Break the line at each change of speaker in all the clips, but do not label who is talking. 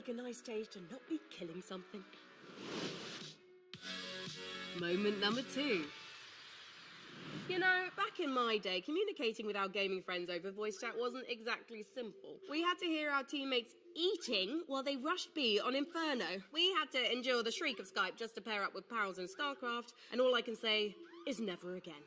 make a nice change to not be killing something. Moment number 2. You know, back in my day, communicating with our gaming friends over voice chat wasn't exactly simple. We had to hear our teammates eating while they rushed B on Inferno. We had to endure the shriek of Skype just to pair up with pals in StarCraft, and all I can say is never again.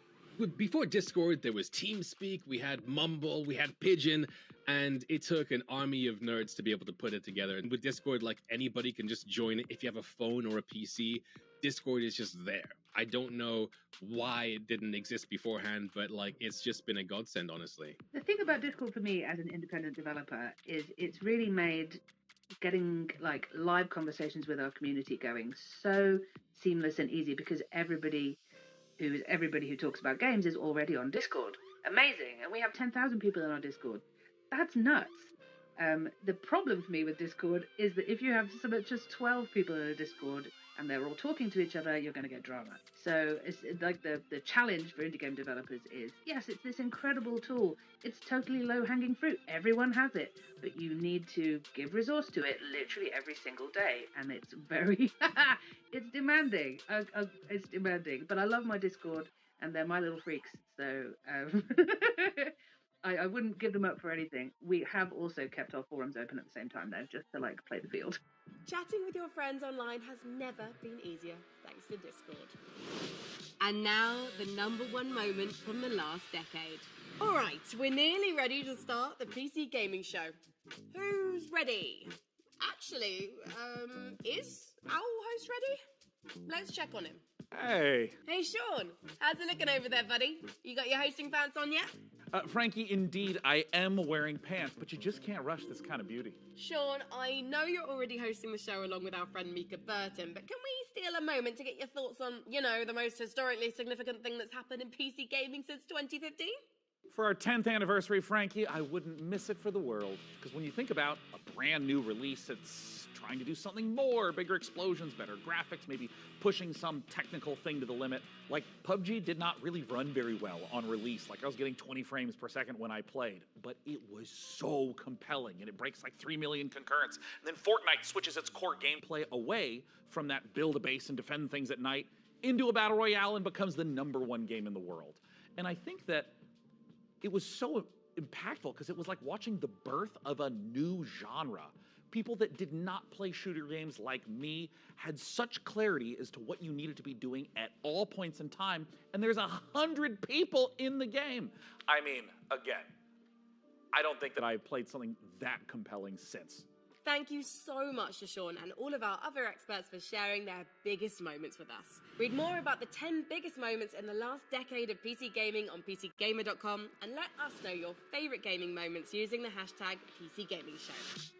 Before Discord, there was TeamSpeak, we had Mumble, we had Pigeon, and it took an army of nerds to be able to put it together. And with Discord, like, anybody can just join it. If you have a phone or a PC, Discord is just there. I don't know why it didn't exist beforehand, but like it's just been a godsend, honestly.
The thing about Discord for me as an independent developer is it's really made getting like live conversations with our community going so seamless and easy because everybody who talks about games is already on Discord. Amazing. And we have 10,000 people in our Discord. That's nuts. The problem for me with Discord is that if you have so much as 12 people in a Discord and they're all talking to each other, you're going to get drama. So it's like the challenge for indie game developers is, yes, it's this incredible tool. It's totally low-hanging fruit. Everyone has it. But you need to give resource to it literally every single day. And it's very, it's demanding. It's demanding. But I love my Discord and they're my little freaks. So I wouldn't give them up for anything. We have also kept our forums open at the same time though, just to like play the field.
Chatting with your friends online has never been easier, thanks to Discord. And now, the #1 moment from the last decade. All right, we're nearly ready to start the PC Gaming Show. Who's ready? Actually, is our host ready? Let's check on him.
Hey.
Hey, Sean. How's it looking over there, buddy? You got your hosting pants on yet?
Frankie, indeed, I am wearing pants, but you just can't rush this kind of beauty.
Sean, I know you're already hosting the show along with our friend Mika Burton, but can we steal a moment to get your thoughts on, you know, the most historically significant thing that's happened in PC gaming since 2015?
For our 10th anniversary, Frankie, I wouldn't miss it for the world. Because when you think about a brand new release, it's trying to do something more, bigger explosions, better graphics, maybe pushing some technical thing to the limit. Like, PUBG did not really run very well on release. Like, I was getting 20 frames per second when I played. But it was so compelling, and it breaks like 3 million concurrents. And then Fortnite switches its core gameplay away from that build a base and defend things at night into a battle royale and becomes the #1 game in the world. And I think that it was so impactful because it was like watching the birth of a new genre. People that did not play shooter games like me had such clarity as to what you needed to be doing at all points in time, and there's 100 people in the game. I mean, again, I don't think that I've played something that compelling since.
Thank you so much to Sean and all of our other experts for sharing their biggest moments with us. Read more about the 10 biggest moments in the last decade of PC gaming on PCGamer.com and let us know your favorite gaming moments using the hashtag PCGamingShow.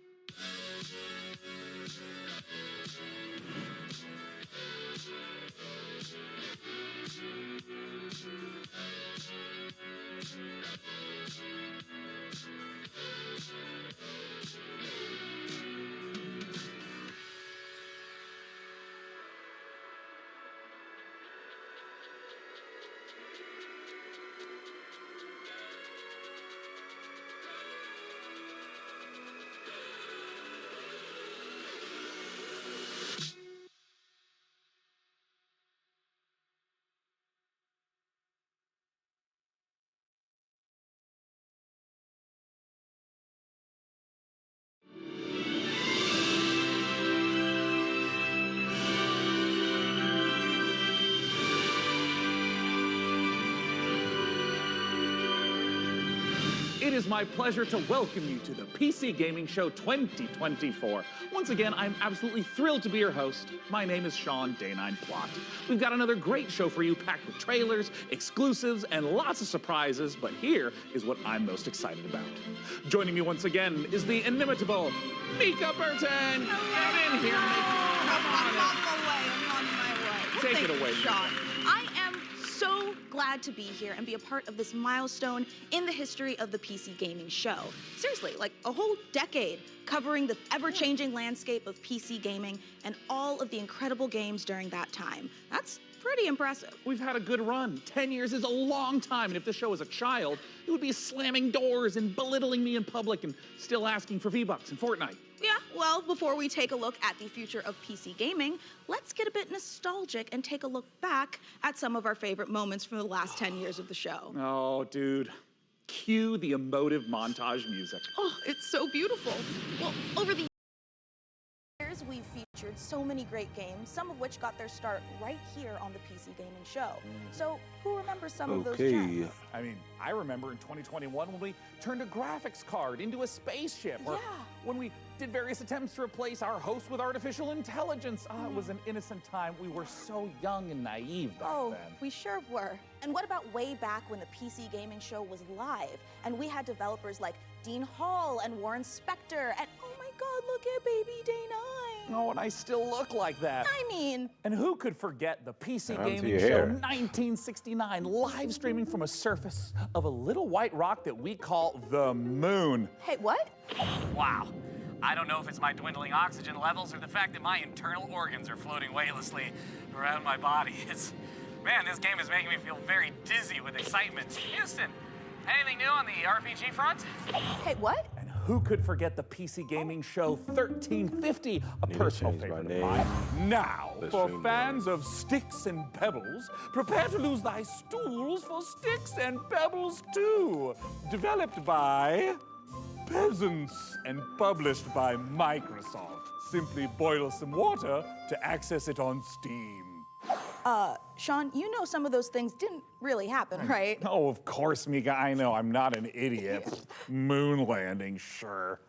It is my pleasure to welcome you to the PC Gaming Show 2024. Once again, I'm absolutely thrilled to be your host. My name is Sean Day9 Plot. We've got another great show for you, packed with trailers, exclusives, and lots of surprises, but here is what I'm most excited about. Joining me once again is the inimitable Mika Burton. Get in here, Mika.
I'm on my way.
Take it away,
Sean. I am so glad to be here and be a part of this milestone in the history of the PC Gaming Show. Seriously, like a whole decade covering the ever-changing landscape of PC gaming and all of the incredible games during that time. That's pretty impressive.
We've had a good run. 10 years is a long time, and if this show was a child, it would be slamming doors and belittling me in public and still asking for V-Bucks in Fortnite.
Yeah, well, before we take a look at the future of PC gaming, let's get a bit nostalgic and take a look back at some of our favorite moments from the last 10 years of the show.
Oh, dude. Cue the emotive montage music.
Oh, it's so beautiful. Well, over the years, we've featured so many great games, some of which got their start right here on the PC Gaming Show. So, who remembers some of those gems?
I mean, I remember in 2021 when we turned a graphics card into a spaceship, or when we did various attempts to replace our host with artificial intelligence. It was an innocent time. We were so young and naive back then.
We sure were. And what about way back when the PC Gaming Show was live, and we had developers like Dean Hall and Warren Spector, and oh my God, look at Baby Day 9.
Oh, and I still look like that.
I mean...
And who could forget the PC Gaming Show 1969, live streaming from a surface of a little white rock that we call the moon.
Hey, what?
Wow. I don't know if it's my dwindling oxygen levels or the fact that my internal organs are floating weightlessly around my body. Man, this game is making me feel very dizzy with excitement. Houston, anything new on the RPG front?
Hey, what?
And who could forget the PC Gaming Show 1350, a personal favorite of mine. Now, for fans of Sticks and Pebbles, prepare to lose thy stools for Sticks and Pebbles 2. Developed by peasants and published by Microsoft. Simply boil some water to access it on Steam.
Sean, you know some of those things didn't really happen, right?
Oh, of course, Mika, I know. I'm not an idiot. Moon landing, sure.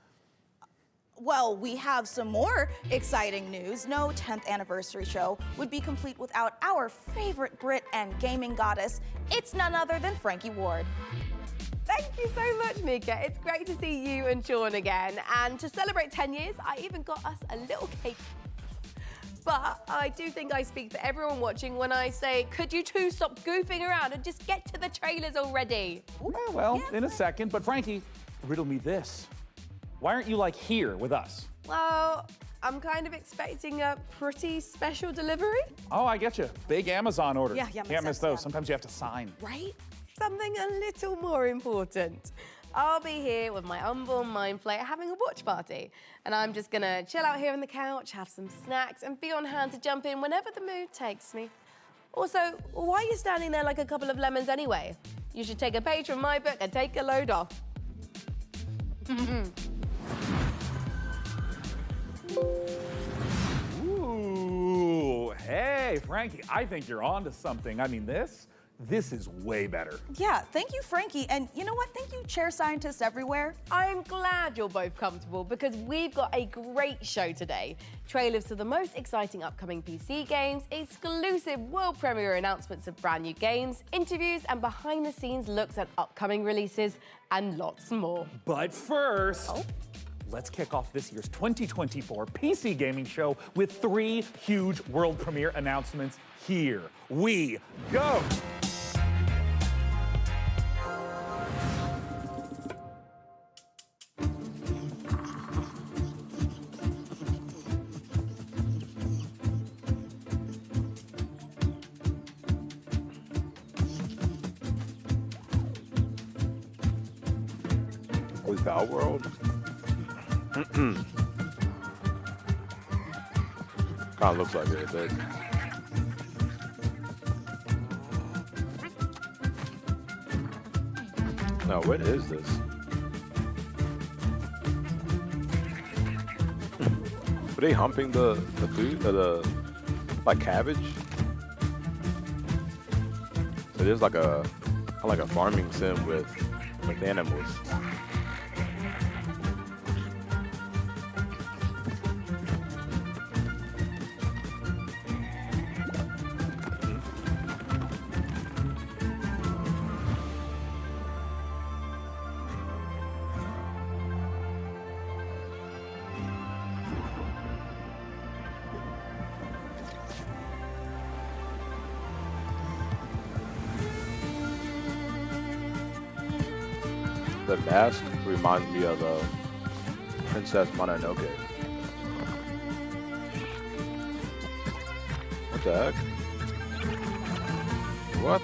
Well, we have some more exciting news. No 10th anniversary show would be complete without our favorite Brit and gaming goddess. It's none other than Frankie Ward.
Thank you so much, Mika. It's great to see you and Sean again. And to celebrate 10 years, I even got us a little cake. But I do think I speak for everyone watching when I say, could you two stop goofing around and just get to the trailers already?
Well, in a second. But Frankie, riddle me this. Why aren't you, like, here with us?
Well, I'm kind of expecting a pretty special delivery.
Oh, I get you. Big Amazon orders.
Yeah,
Can't
makes
miss
sense,
those.
yeah.
Sometimes you have to sign.
Right?
Something a little more important. I'll be here with my unborn mind flayer having a watch party. And I'm just gonna chill out here on the couch, have some snacks, and be on hand to jump in whenever the mood takes me. Also, why are you standing there like a couple of lemons anyway? You should take a page from my book and take a load off.
Ooh, hey, Frankie, I think you're onto something. I mean, this is way better.
Yeah, thank you, Frankie. And you know what? Thank you, chair scientists everywhere.
I'm glad you're both comfortable because we've got a great show today. Trailers to the most exciting upcoming PC games, exclusive world premiere announcements of brand new games, interviews and behind the scenes looks at upcoming releases and lots more.
But first, let's kick off this year's 2024 PC Gaming Show with 3 huge world premiere announcements. Here we go.
Was that world? Kind of looks like it, does. Now, what is this? Were they humping the food, like cabbage? So there's like a farming sim with animals. The mask reminds me of Princess Mononoke. What the heck? What?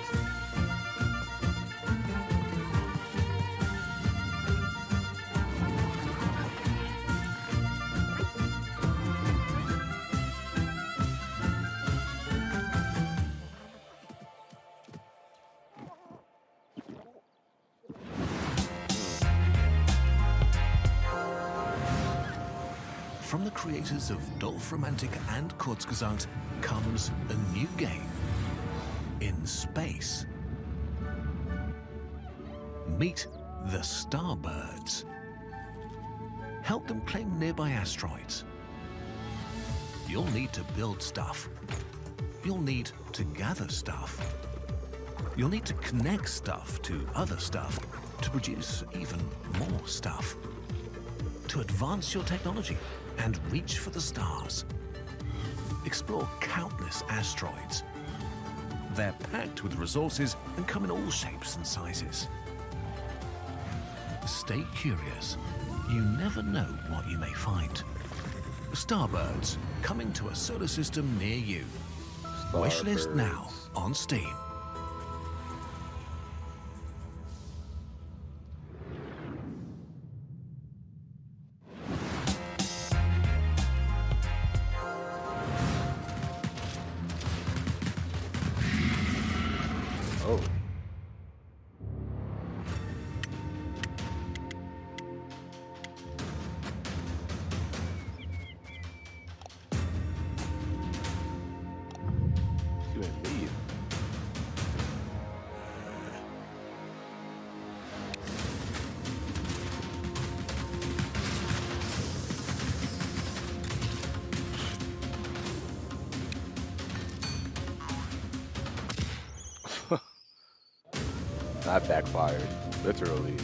from the creators of Dorfromantik and Kurzgesagt comes a new game in space. Meet the Starbirds. Help them claim nearby asteroids. You'll need to build stuff. You'll need to gather stuff. You'll need to connect stuff to other stuff to produce even more stuff. To advance your technology and reach for the stars. Explore countless asteroids. They're packed with resources and come in all shapes and sizes. Stay curious. You never know what you may find. Starbirds, coming to a solar system near you. Wishlist now on Steam.
Oh. You and leave. That backfired, literally.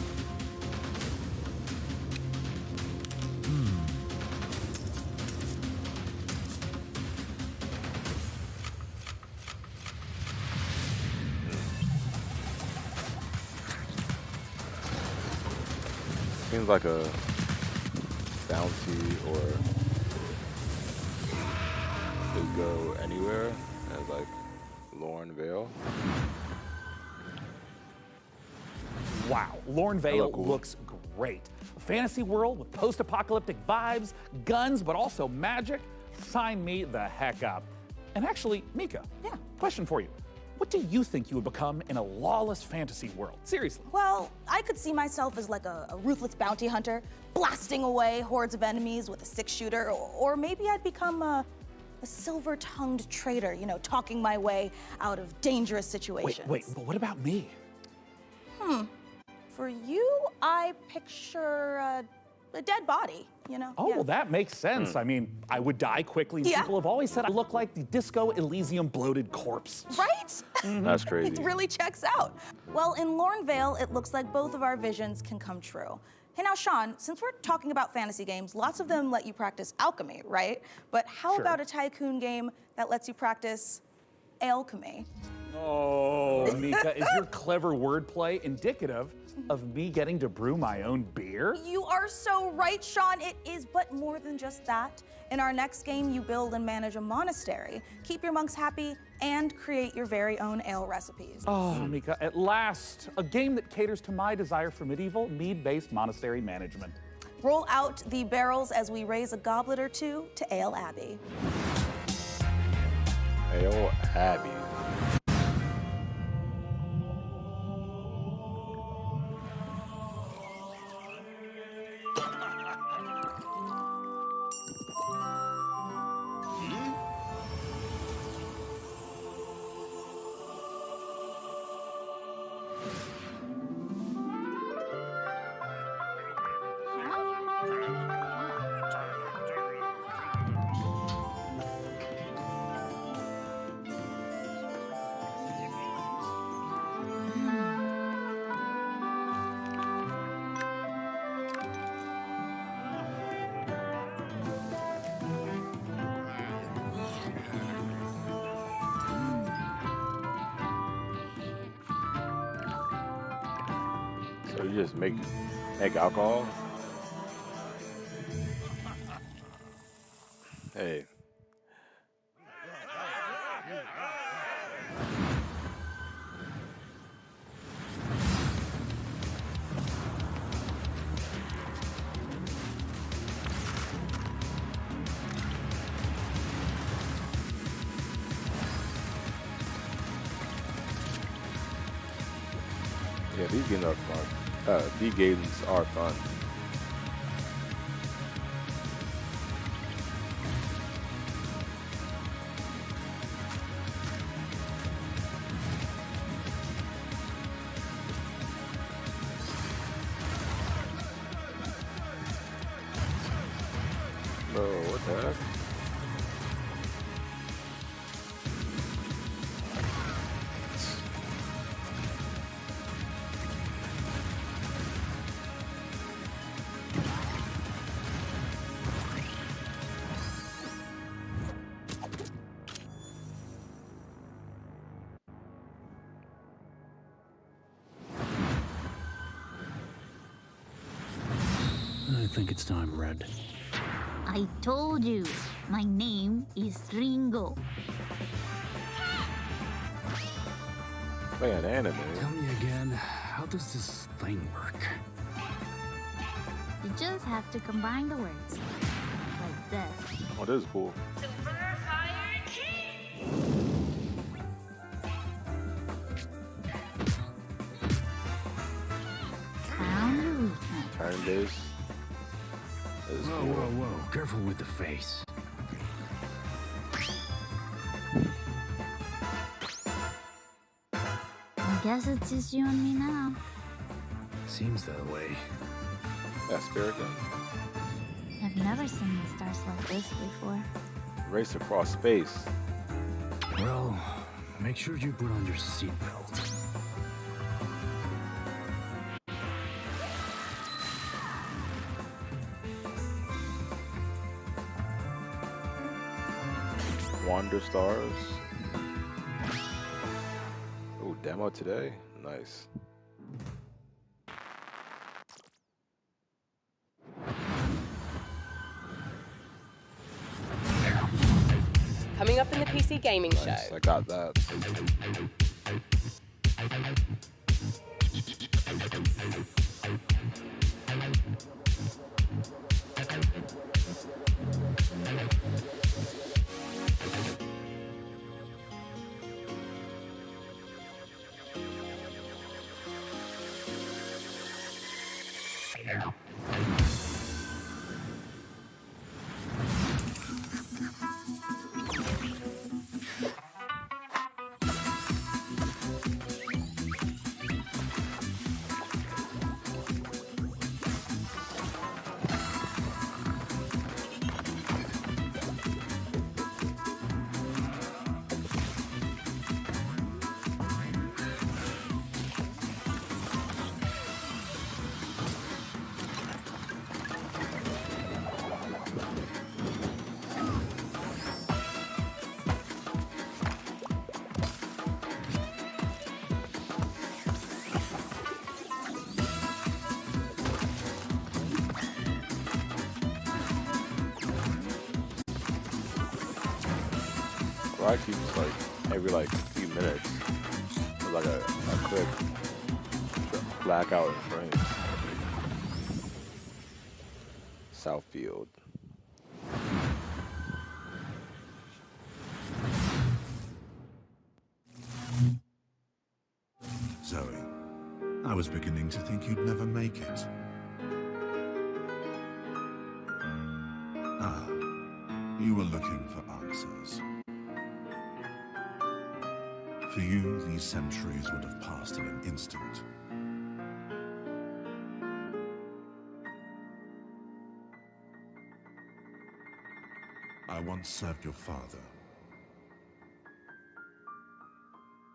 Seems like a bounty or could go anywhere as like Lorne Vale.
Wow, Lorne Vale
Cool.
looks great. A fantasy world with post-apocalyptic vibes, guns, but also magic. Sign me the heck up. And actually, Mika, question for you. What do you think you would become in a lawless fantasy world? Seriously.
Well, I could see myself as like a ruthless bounty hunter, blasting away hordes of enemies with a 6-shooter, or maybe I'd become a silver-tongued traitor, you know, talking my way out of dangerous situations.
Wait, but what about me?
For you, I picture a dead body, you know?
Oh,
Yeah.
well, that makes sense. I mean, I would die quickly.
Yeah.
People have always said I look like the Disco Elysium bloated corpse.
Right?
That's crazy.
It really checks out. Well, in Lorne Vale, it looks like both of our visions can come true. Hey, now, Sean, since we're talking about fantasy games, lots of them let you practice alchemy, right? But how
Sure.
about a tycoon game that lets you practice alchemy?
Oh, Mika, is your clever wordplay indicative of me getting to brew my own beer?
You are so right, Sean. It is but more than just that. In our next game, you build and manage a monastery, keep your monks happy, and create your very own ale recipes.
Oh, Mika, at last, a game that caters to my desire for medieval, mead-based monastery management.
Roll out the barrels as we raise a goblet or two to Ale Abbey.
Ale Abbey. So you just make alcohol? Hey. Yeah, these games are fun. These games are fun. that.
I think it's time, Red.
I told you, my name is Ringo.
Man, anime.
Tell me again, how does this thing work?
You just have to combine the words. Like this.
Oh, this is cool.
Super Fire King! Found your weakness.
Turn this. This is
Whoa,
cool.
whoa, whoa. Careful with the face.
I guess it's just you and me now.
Seems that way.
That spirit gun.
I've never seen the stars like this before.
Race across space.
Well, make sure you put on your seatbelt.
Wander Stars. Oh, demo today. Nice.
Coming up in the PC Gaming
Nice.
Show.
I got that. I keep like every like few minutes, there's like a quick blackout in frames. Southfield.
Zoe, I was beginning to think you'd never make it. Ah, you were looking for answers. For you, these centuries would have passed in an instant. I once served your father.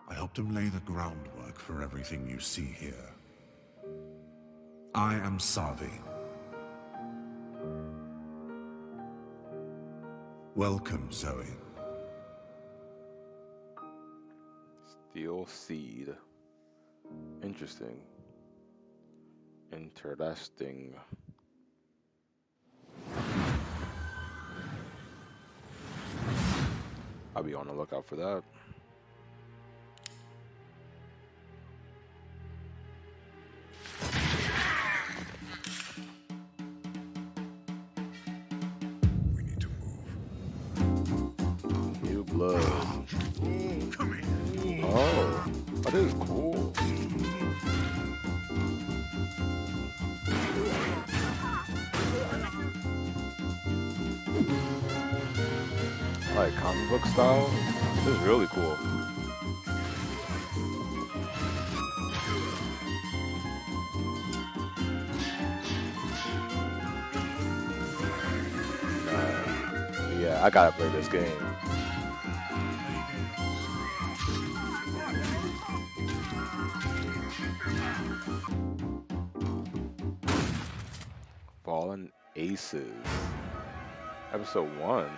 I helped him lay the groundwork for everything you see here. I am Savi. Welcome, Zoe.
Steel Seed. Interesting. Interesting. I'll be on the lookout for that.
We need to move.
New blood.
Come here.
Oh, that is cool. I like comic book style. This is really cool. I gotta play this game. Fallen Aces. Episode 1.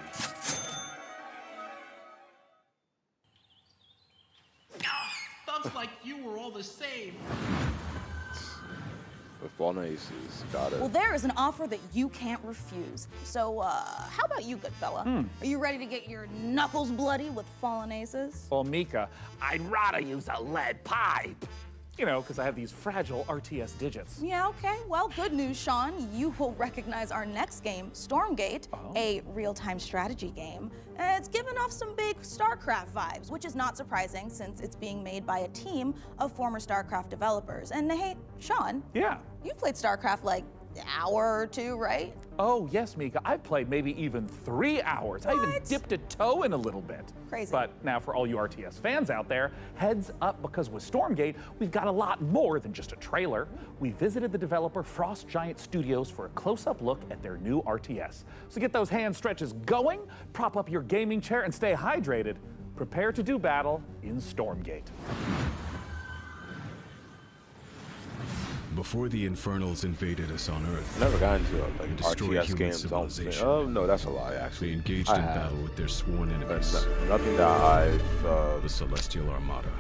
Thugs like you were all the same.
With Fallen Aces, got it.
Well, there is an offer that you can't refuse. So, how about you, good fella? Are you ready to get your knuckles bloody with Fallen Aces?
Well, Mika, I'd rather use a lead pipe. You know, because I have these fragile RTS digits.
Yeah, okay. Well, good news, Sean. You will recognize our next game, Stormgate, a real-time strategy game. It's giving off some big StarCraft vibes, which is not surprising since it's being made by a team of former StarCraft developers. And hey, Sean.
Yeah.
You've played StarCraft like an hour or two, right?
Oh, yes, Mika. I've played maybe even 3 hours. I even dipped a toe in a little bit.
Crazy.
But now for all you RTS fans out there, heads up, because with Stormgate, we've got a lot more than just a trailer. We visited the developer Frost Giant Studios for a close-up look at their new RTS. So get those hand stretches going, prop up your gaming chair, and stay hydrated. Prepare to do battle in Stormgate.
Before the Infernals invaded us on Earth,
I never got into
and destroyed
RTS
human
games.
civilization.
Oh no, that's a lie. Actually,
They engaged in battle with their sworn enemies.
Nothing that I've.
The Celestial Armada.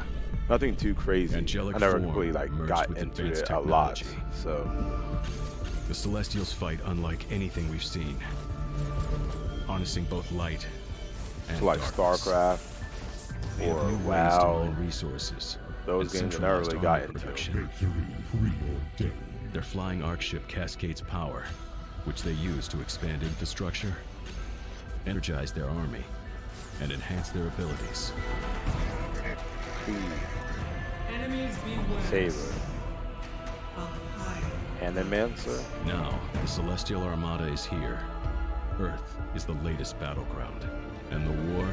Nothing too crazy.
Angelic
I never
form
really
merged
got
with
into
advanced
it a lot.
technology.
So
The Celestials fight unlike anything we've seen, harnessing both light and
like
darkness.
StarCraft
They have
or
new ways to
WoW.
mine resources.
Those
and
games I never
centralized
really got
armor
into.
production. Their flying arc ship cascades power, which they use to expand infrastructure, energize their army, and enhance their abilities.
Enemies beware.
Saber. Animancer.
Now, the Celestial Armada is here. Earth is the latest battleground. And the war,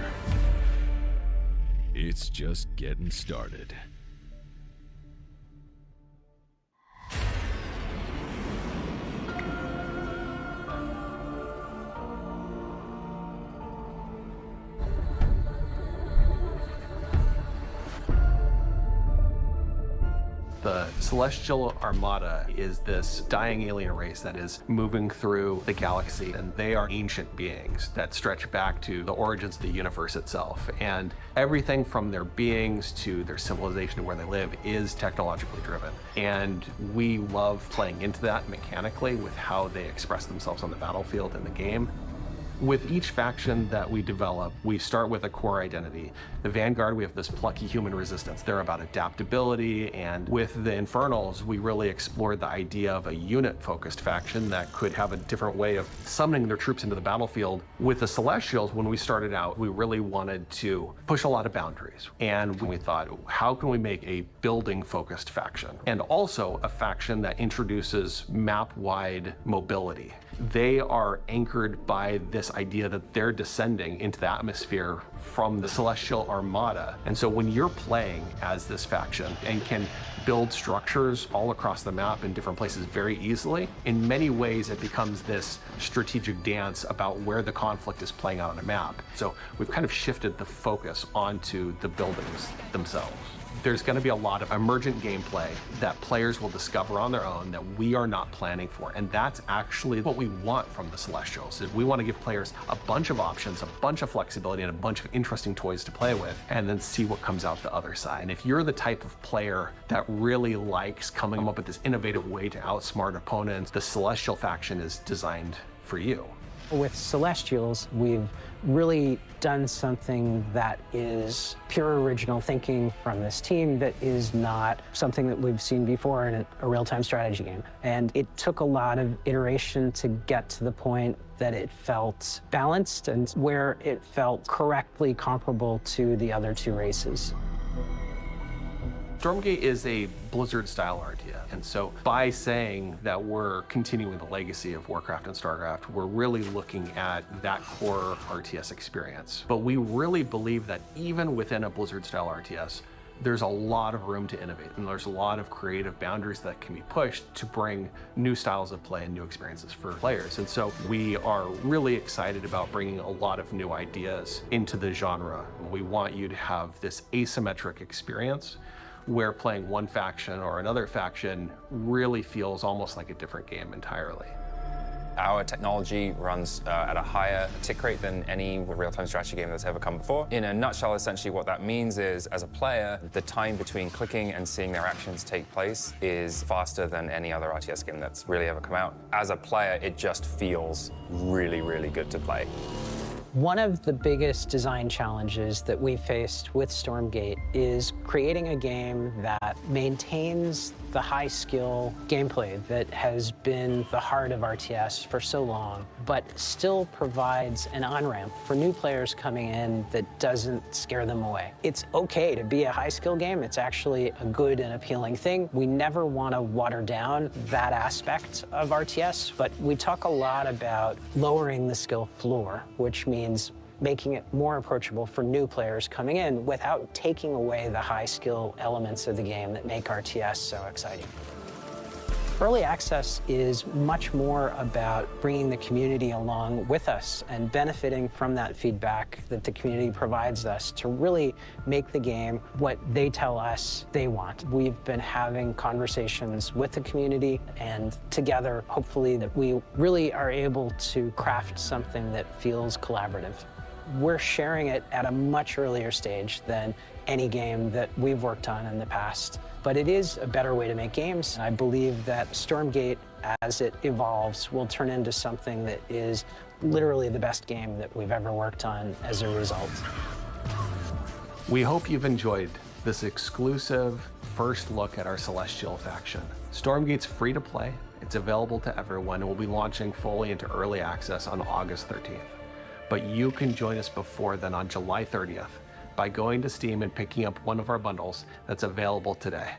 it's just getting started.
The Celestial Armada is this dying alien race that is moving through the galaxy, and they are ancient beings that stretch back to the origins of the universe itself. And everything from their beings to their civilization to where they live is technologically driven. And we love playing into that mechanically with how they express themselves on the battlefield in the game. With each faction that we develop, we start with a core identity. The Vanguard, we have this plucky human resistance. They're about adaptability, and with the Infernals, we really explored the idea of a unit-focused faction that could have a different way of summoning their troops into the battlefield. With the Celestials, when we started out, we really wanted to push a lot of boundaries. And we thought, how can we make a building-focused faction? And also a faction that introduces map-wide mobility. They are anchored by this idea that they're descending into the atmosphere from the Celestial Armada. And so when you're playing as this faction and can build structures all across the map in different places very easily, in many ways it becomes this strategic dance about where the conflict is playing out on a map. So we've kind of shifted the focus onto the buildings themselves. There's going to be a lot of emergent gameplay that players will discover on their own that we are not planning for. And that's actually what we want from the Celestials. Is we want to give players a bunch of options, a bunch of flexibility, and a bunch of interesting toys to play with, and then see what comes out the other side. And if you're the type of player that really likes coming up with this innovative way to outsmart opponents, the Celestial faction is designed for you.
With Celestials, we've really done something that is pure original thinking from this team that is not something that we've seen before in a real-time strategy game. And it took a lot of iteration to get to the point that it felt balanced and where it felt correctly comparable to the other two races.
Stormgate is a Blizzard-style RTS, and so by saying that we're continuing the legacy of Warcraft and StarCraft, we're really looking at that core RTS experience. But we really believe that even within a Blizzard-style RTS, there's a lot of room to innovate, and there's a lot of creative boundaries that can be pushed to bring new styles of play and new experiences for players. And so we are really excited about bringing a lot of new ideas into the genre. We want you to have this asymmetric experience where playing one faction or another faction really feels almost like a different game entirely.
Our technology runs at a higher tick rate than any real-time strategy game that's ever come before. In a nutshell, essentially what that means is, as a player, the time between clicking and seeing their actions take place is faster than any other RTS game that's really ever come out. As a player, it just feels really, really good to play.
One of the biggest design challenges that we faced with Stormgate is creating a game that maintains the high-skill gameplay that has been the heart of RTS for so long, but still provides an on-ramp for new players coming in that doesn't scare them away. It's okay to be a high-skill game. It's actually a good and appealing thing. We never want to water down that aspect of RTS, but we talk a lot about lowering the skill floor, which means making it more approachable for new players coming in without taking away the high skill elements of the game that make RTS so exciting. Early access is much more about bringing the community along with us and benefiting from that feedback that the community provides us to really make the game what they tell us they want. We've been having conversations with the community, and together, hopefully, that we really are able to craft something that feels collaborative. We're sharing it at a much earlier stage than any game that we've worked on in the past. But it is a better way to make games. I believe that Stormgate, as it evolves, will turn into something that is literally the best game that we've ever worked on as a result.
We hope you've enjoyed this exclusive first look at our Celestial faction. Stormgate's free to play. It's available to everyone and will be launching fully into early access on August 13th. But you can join us before then on July 30th by going to Steam and picking up one of our bundles that's available today.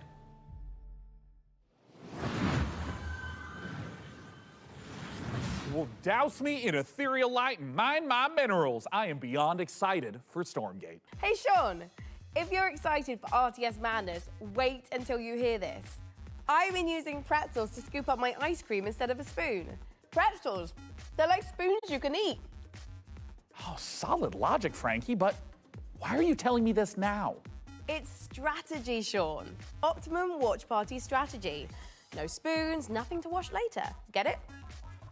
Well, douse me in ethereal light and mine my minerals. I am beyond excited for Stormgate.
Hey, Sean, if you're excited for RTS Madness, wait until you hear this. I've been using pretzels to scoop up my ice cream instead of a spoon. Pretzels, they're like spoons you can eat.
Oh, solid logic, Frankie, but why are you telling me this now?
It's strategy, Sean. Optimum watch party strategy. No spoons, nothing to wash later. Get it?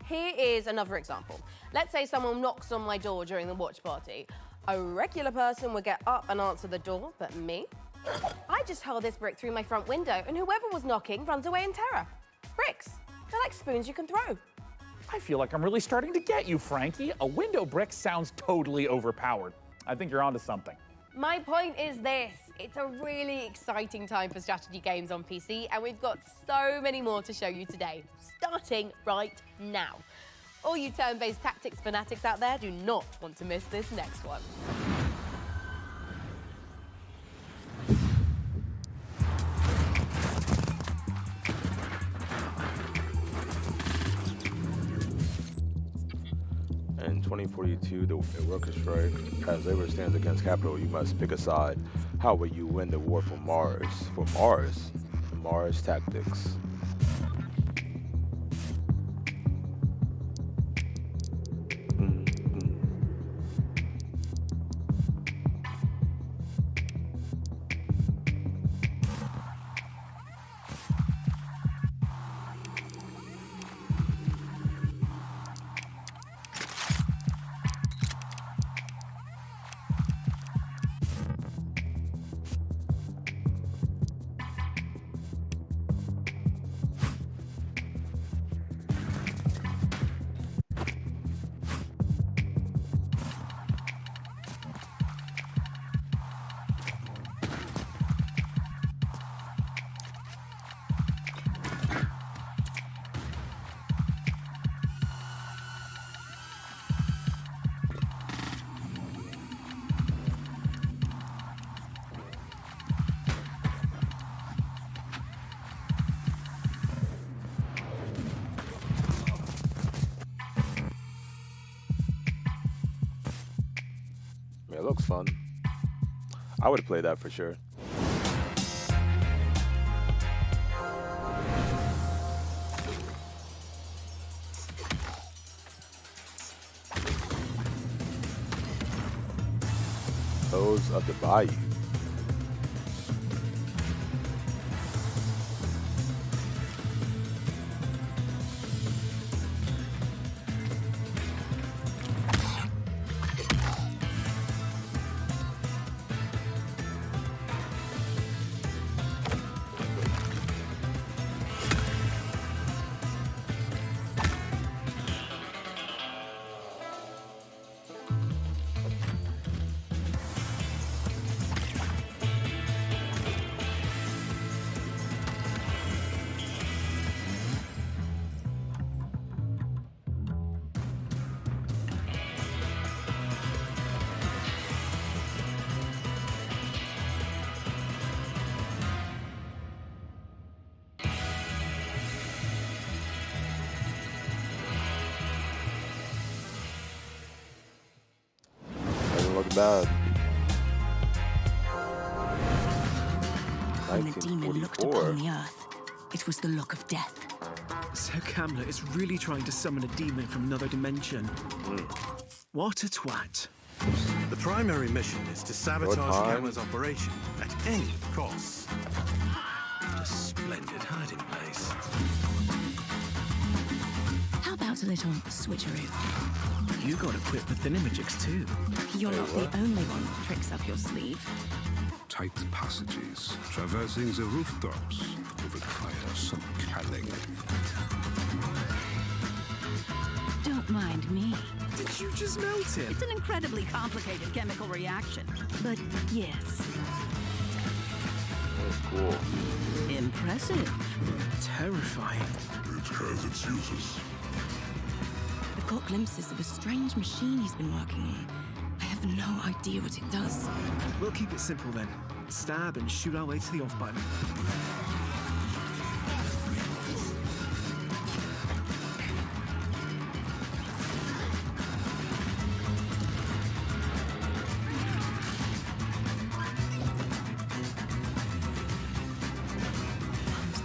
Here is another example. Let's say someone knocks on my door during the watch party. A regular person would get up and answer the door, but me? I just hurl this brick through my front window, and whoever was knocking runs away in terror. Bricks, they're like spoons you can throw.
I feel like I'm really starting to get you, Frankie. A window brick sounds totally overpowered. I think you're onto something.
My point is this. It's a really exciting time for strategy games on PC, and we've got so many more to show you today, starting right now. All you turn-based tactics fanatics out there do not want to miss this next one.
In 2042, the workers' strike. As labor stands against capital, you must pick a side. How will you win the war for Mars? For Mars? Mars Tactics. It looks fun. I would play that for sure. Those of the Bayou. Doesn't look bad.
When the demon looked upon the earth, it was the look of death.
So Camlet is really trying to summon a demon from another dimension. What a twat.
The primary mission is to sabotage Camlet's operation at any cost.
What a splendid hiding place.
How about a little switcheroo?
You got equipped with Thinamagics too.
You're not the only one with tricks up your sleeve.
Tight passages, traversing the rooftops, will require some cunning.
Don't mind me.
Did you just melt it?
It's an incredibly complicated chemical reaction. But yes.
That's cool.
Impressive.
Terrifying.
It has its uses.
I've got glimpses of a strange machine he's been working on. I have no idea what it does.
We'll keep it simple then. Stab and shoot our way to the off button.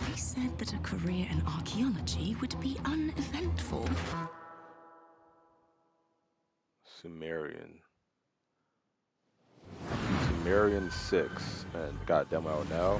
They said that a career in archaeology would be uneventful.
Sumerian. Sumerian 6. And goddamn out now.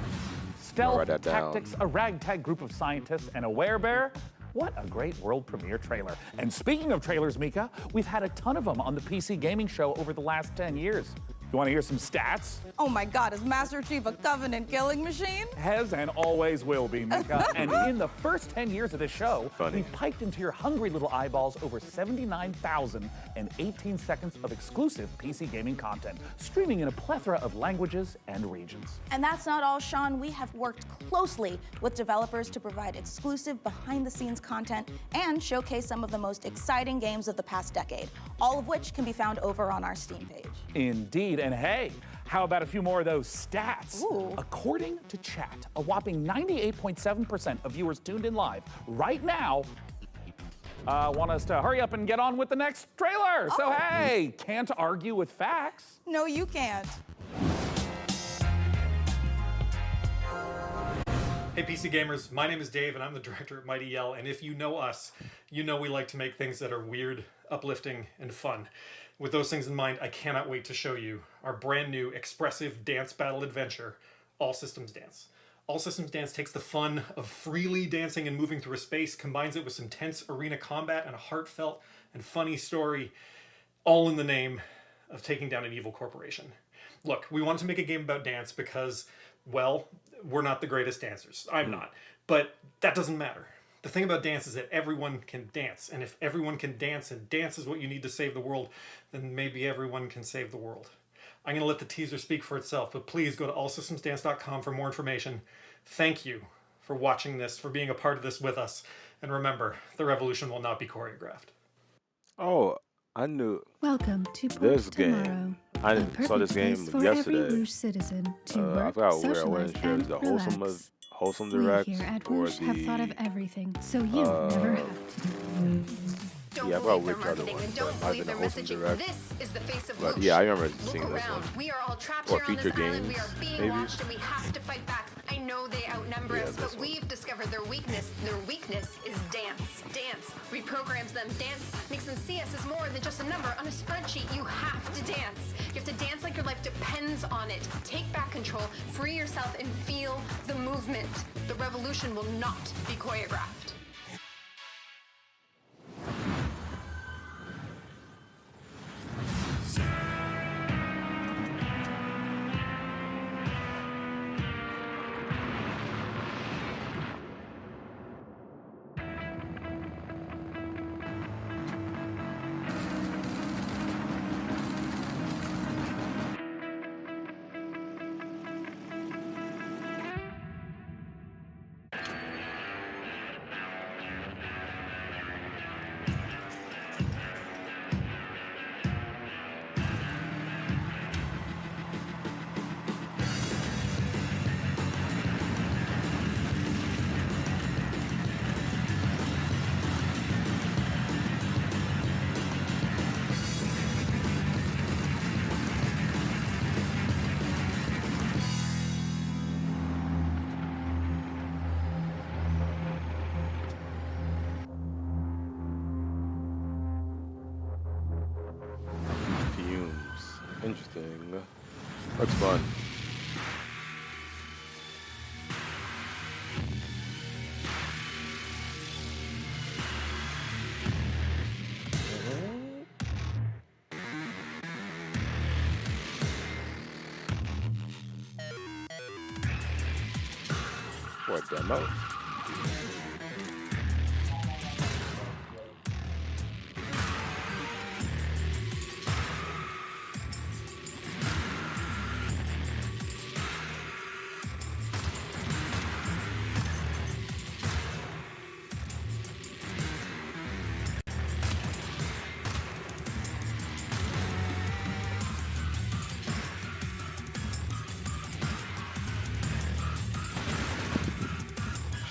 Stealth
Write that down.
Tactics, a ragtag group of scientists, and a werebear. What a great world premiere trailer. And speaking of trailers, Mika, we've had a ton of them on the PC gaming show over the last 10 years. You want to hear some stats?
Oh my God, is Master Chief a Covenant killing machine?
Has and always will be, Mika. And in the first 10 years of this show,
Funny.
we piped into your hungry little eyeballs over 79,018 seconds of exclusive PC gaming content, streaming in a plethora of languages and regions.
And that's not all, Sean. We have worked closely with developers to provide exclusive behind-the-scenes content and showcase some of the most exciting games of the past decade, all of which can be found over on our Steam page.
Indeed, and hey, how about a few more of those stats?
Ooh.
According to chat, a whopping 98.7% of viewers tuned in live right now want us to hurry up and get on with the next trailer. So hey, can't argue with facts.
No, you can't.
Hey PC gamers, my name is Dave and I'm the director of Mighty Yell, and if you know us, you know we like to make things that are weird, uplifting, and fun. With those things in mind, I cannot wait to show you our brand new expressive dance battle adventure, All Systems Dance. All Systems Dance takes the fun of freely dancing and moving through a space, combines it with some tense arena combat and a heartfelt and funny story, all in the name of taking down an evil corporation. Look, we wanted to make a game about dance because, well, we're not the greatest dancers. I'm not. But that doesn't matter. The thing about dance is that everyone can dance. And if everyone can dance, and dance is what you need to save the world, then maybe everyone can save the world. I'm going to let the teaser speak for itself, but please go to allsystemsdance.com for more information. Thank you for watching this, for being a part of this with us. And remember, the revolution will not be choreographed.
Oh, I knew
Welcome to
this
Port
game.
Tomorrow.
I
A
saw this
perfect
game
place for
yesterday.
every Rouge citizen to
I
work,
forgot where I
socialize,
wasn't sure if
and
the
relax.
wholesome
We
direct
here at
or
Rouge have thought of
the
everything, so you never have to.
Don't
yeah, I
believe
forgot
their
which other
marketing
one.
and
But
don't
it might
believe
have
their
been the wholesome
messaging.
direct.
This is the face of
But
Whoosh.
yeah, I remember
Look
seeing this
around.
one.
We are all trapped
Or
here on this
feature
island. We
games,
are being
maybe?
watched and we have to fight back. I know they outnumber
Yeah,
us,
this
but we've discovered their weakness. Their weakness is dance. Dance reprograms them. Dance makes them see us as more than just a number on a spreadsheet. You have to dance. You have to dance like your life depends depends on it. Take back control, free yourself, and feel the movement. The revolution will not be choreographed.
Interesting. Looks fun. For a demo.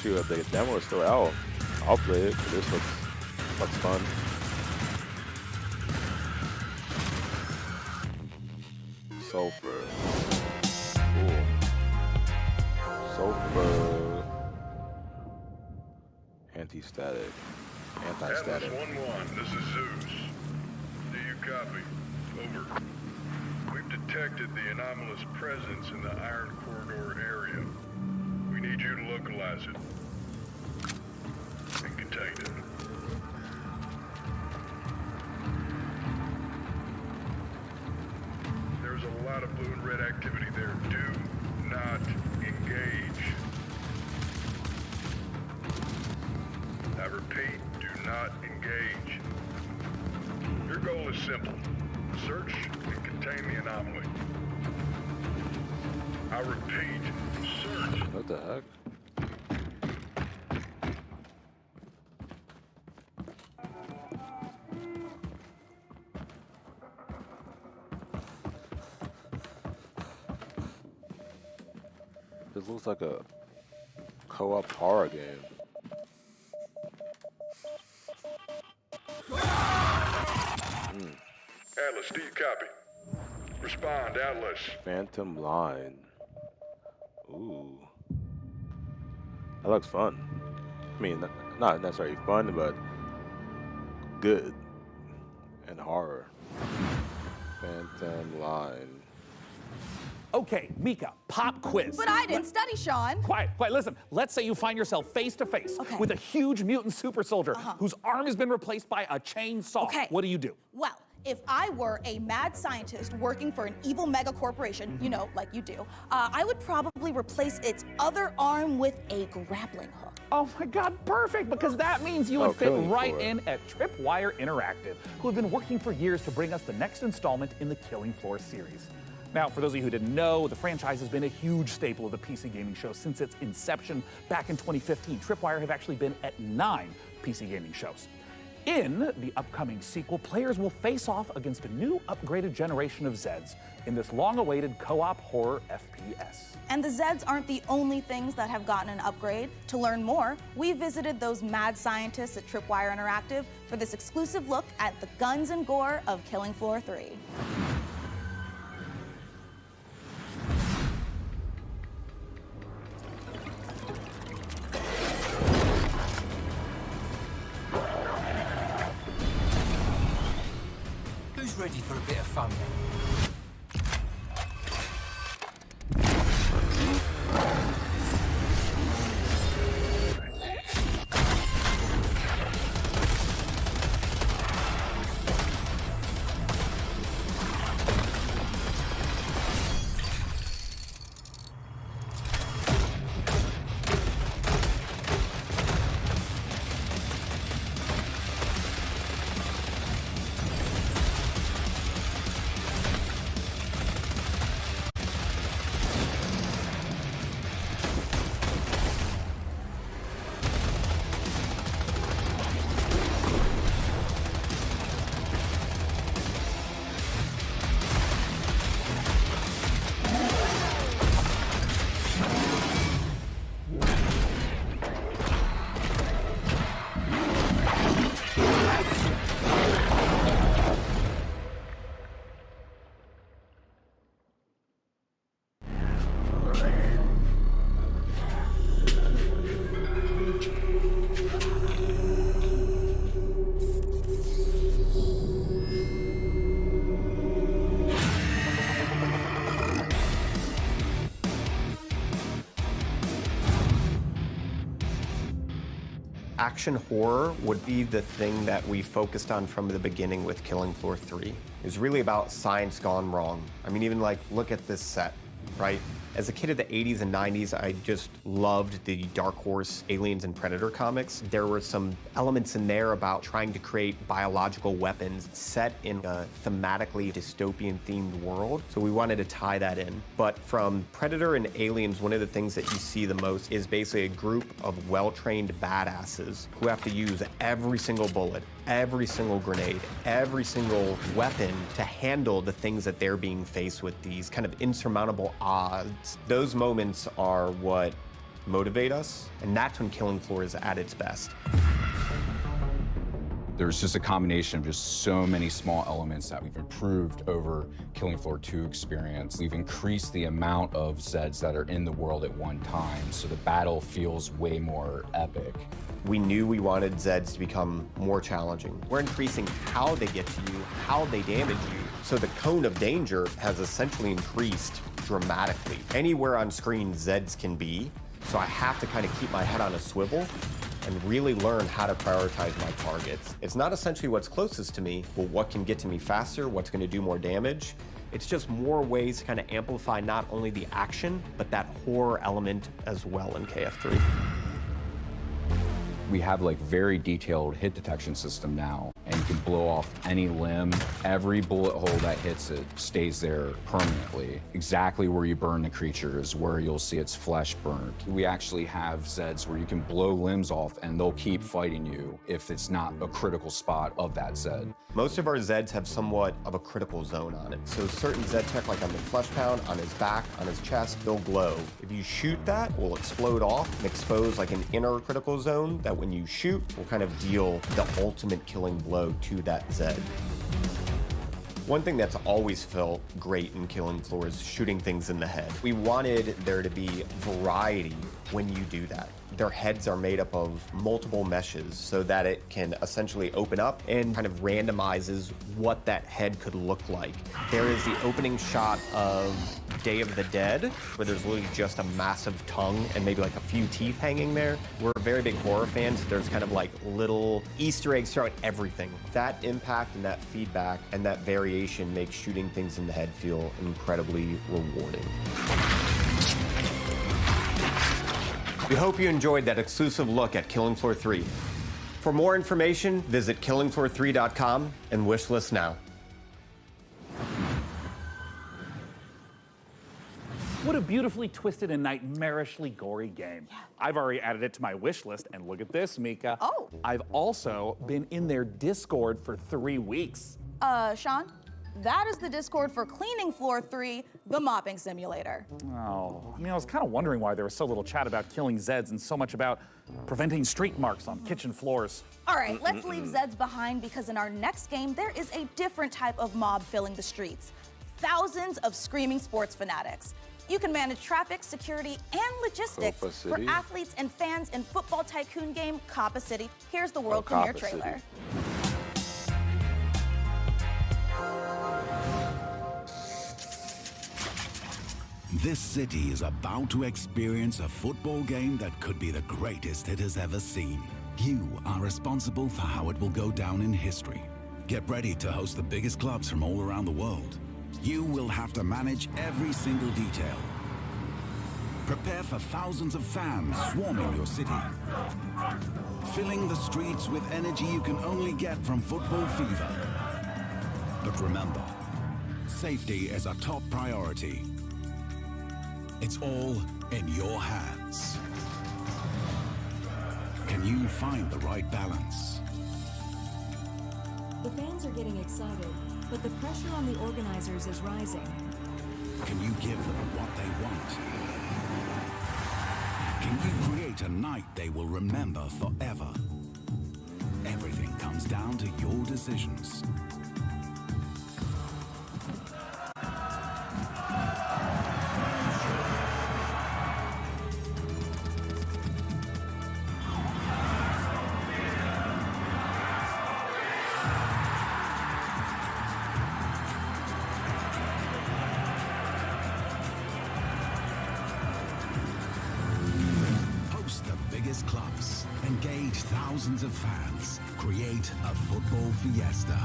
Shoot, if the demo is still out, I'll play it. This looks fun. Sulfur. Cool. Sulfur. Anti-static. Anti-static.
Atlas 1-1, this is Zeus. Do you copy? Over. We've detected the anomalous presence in the Iron Corridor area. We need you to localize it and contain it. There's a lot of blue and red activity there. Do not engage. I repeat, do not engage. Your goal is simple. Search and contain the anomaly. I repeat, search.
What the heck? This looks like a co-op horror game.
Atlas, do you copy? Respond, Atlas.
Phantom Line. Ooh. That looks fun. I mean, not necessarily fun, but good. And horror. Phantom Line.
Okay, Mika, pop quiz.
But I didn't study, Sean.
Quiet, listen. Let's say you find yourself face to face with a huge mutant super soldier whose arm has been replaced by a chainsaw.
Okay.
What do you do?
Well, if I were a mad scientist working for an evil mega corporation, you know, like you do, I would probably replace its other arm with a grappling hook.
Oh my God, perfect, because that means you would fit right in at Tripwire Interactive, who have been working for years to bring us the next installment in the Killing Floor series. Now, for those of you who didn't know, the franchise has been a huge staple of the PC gaming show since its inception back in 2015. Tripwire have actually been at 9 PC gaming shows. In the upcoming sequel, players will face off against a new upgraded generation of Zeds in this long-awaited co-op horror FPS.
And the Zeds aren't the only things that have gotten an upgrade. To learn more, we visited those mad scientists at Tripwire Interactive for this exclusive look at the guns and gore of Killing Floor 3.
Ready for a bit of fun then? action horror would be the thing that we focused on from the beginning with Killing Floor 3. It was really about science gone wrong. I mean, even like, look at this set, right? As a kid of the 80s and 90s, I just loved the Dark Horse Aliens and Predator comics. There were some elements in there about trying to create biological weapons set in a thematically dystopian themed world. So we wanted to tie that in. But from Predator and Aliens, one of the things that you see the most is basically a group of well-trained badasses who have to use every single bullet, every single grenade, every single weapon to handle the things that they're being faced with, these kind of insurmountable odds. Those moments are what motivate us, and that's when Killing Floor is at its best.
There's just a combination of just so many small elements that we've improved over Killing Floor 2 experience. We've increased the amount of Zeds that are in the world at one time, so the battle feels way more epic.
We knew we wanted Zeds to become more challenging. We're increasing how they get to you, how they damage you, so the cone of danger has essentially increased dramatically. Anywhere on screen Zeds can be, so I have to kind of keep my head on a swivel and really learn how to prioritize my targets. It's not essentially what's closest to me, but what can get to me faster, what's going to do more damage. It's just more ways to kind of amplify not only the action, but that horror element as well in KF3.
We have like very detailed hit detection system now, and you can blow off any limb. Every bullet hole that hits it stays there permanently. Exactly where you burn the creature is where you'll see its flesh burnt. We actually have Zeds where you can blow limbs off and they'll keep fighting you if it's not a critical spot of that Zed.
Most of our Zeds have somewhat of a critical zone on it. So certain Zed tech, like on the Flesh Pound, on his back, on his chest, they'll glow. If you shoot that, it will explode off and expose like an inner critical zone that when you shoot will kind of deal the ultimate killing blow to that Zed. One thing that's always felt great in Killing Floor is shooting things in the head. We wanted there to be variety when you do that. Their heads are made up of multiple meshes so that it can essentially open up and kind of randomizes what that head could look like. There is the opening shot of Day of the Dead, where there's literally just a massive tongue and maybe like a few teeth hanging there. We're very big horror fans. There's kind of like little Easter eggs throughout everything. That impact and that feedback and that variation makes shooting things in the head feel incredibly rewarding. We hope you enjoyed that exclusive look at Killing Floor 3. For more information, visit killingfloor3.com and wishlist now.
What a beautifully twisted and nightmarishly gory game. Yeah. I've already added it to my wish list, and look at this, Mika.
Oh.
I've also been in their Discord for 3 weeks.
Sean, that is the Discord for Cleaning Floor 3, the mopping simulator.
Oh, I mean, I was kind of wondering why there was so little chat about killing Zeds and so much about preventing streak marks on kitchen floors.
All right, let's leave Zeds behind because in our next game, there is a different type of mob filling the streets. Thousands of screaming sports fanatics. You can manage traffic, security, and logistics for athletes and fans in football tycoon game Coppa City. Here's the world premiere trailer.
This city is about to experience a football game that could be the greatest it has ever seen. You are responsible for how it will go down in history. Get ready to host the biggest clubs from all around the world. You will have to manage every single detail. Prepare for thousands of fans swarming your city, filling the streets with energy you can only get from football fever. But remember, safety is a top priority. It's all in your hands. Can you find the right balance?
The fans are getting excited, but the pressure on the organizers is rising.
Can you give them what they want? Can you create a night they will remember forever? Everything comes down to your decisions. Clubs and Engage thousands of fans. Create a football fiesta.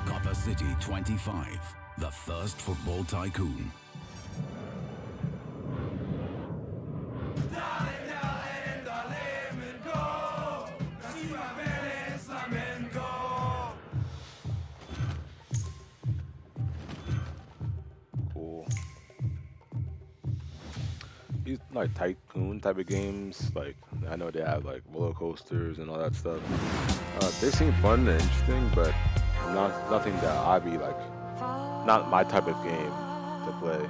Copper City 25, the first football tycoon.
Cool. These like tycoon type of games, like I know they have like roller coasters and all that stuff. They seem fun and interesting, but nothing that I'd be like, not my type of game to play.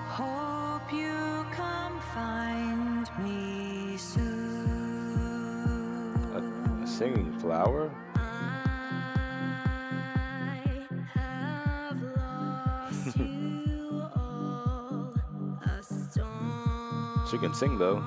Hope you come find me soon.
A singing flower? She can sing though.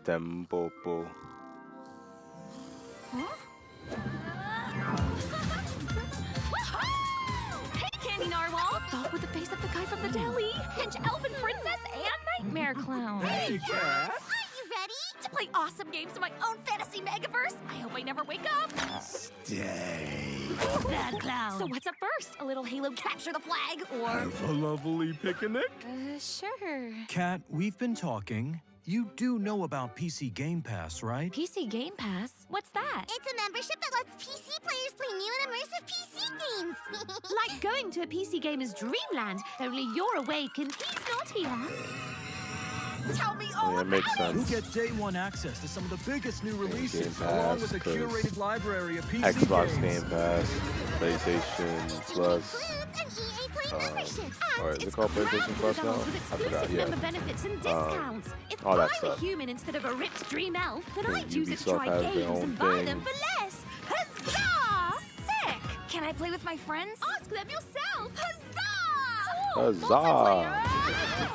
Dembobo.
Hey, Candy Narwhal! Dog with the face of the guy from the deli! And Elfin Princess and Nightmare Clown!
Hey, Cat!
Are you ready to play awesome games in my own fantasy megaverse? I hope I never wake up!
Stay.
Bad Clown! So what's up first? A little Halo capture the flag, or...
Have a lovely picnic.
Sure.
Kat, we've been talking. You do know about PC Game Pass, right?
PC Game Pass? What's that?
It's a membership that lets PC players play new and immersive PC games.
Like going to a PC gamer's dreamland, only you're awake and he's not here. Tell me all
It makes
about
sense.
You get day one access to some of the biggest new releases,
Game
along
Pass,
with a
'cause
curated library of PC
Xbox
games.
Game Pass, PlayStation Plus. Or is it called PlayStation Plus now? I forgot. Yeah.
Member benefits and discounts. If
all
I
that
were
stuff.
human instead of a ripped dream elf, then
And
I'd use it to
Ubisoft
try
has their
games
own
and buy
thing.
them for less. Huzzah! Sick! Can I play with my friends? Ask them yourself. Huzzah! Cool.
Huzzah!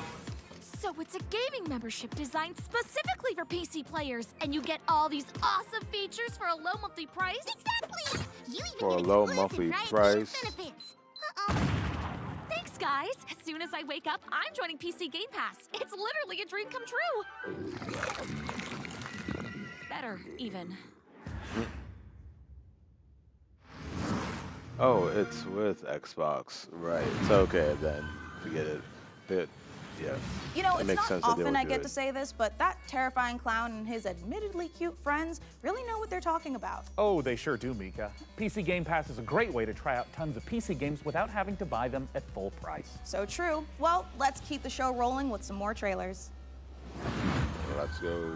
So it's a gaming membership designed specifically for PC players, and you get all these awesome features for a low monthly price?
Exactly! You even
For a
get
low
exclusive
monthly
Riot
price.
Games benefits. Uh-oh.
Thanks, guys. As soon as I wake up, I'm joining PC Game Pass. It's literally a dream come true. Better, even.
Oh, it's with Xbox, right? It's okay then. Forget it. Yeah.
You know,
it
it's
makes
not
sense that they
often
would
I
do
get
it.
to say this, but that terrifying clown and his admittedly cute friends really know what they're talking about.
Oh, they sure do, Mika. PC Game Pass is a great way to try out tons of PC games without having to buy them at full price.
So true. Well, let's keep the show rolling with some more trailers.
Let's go.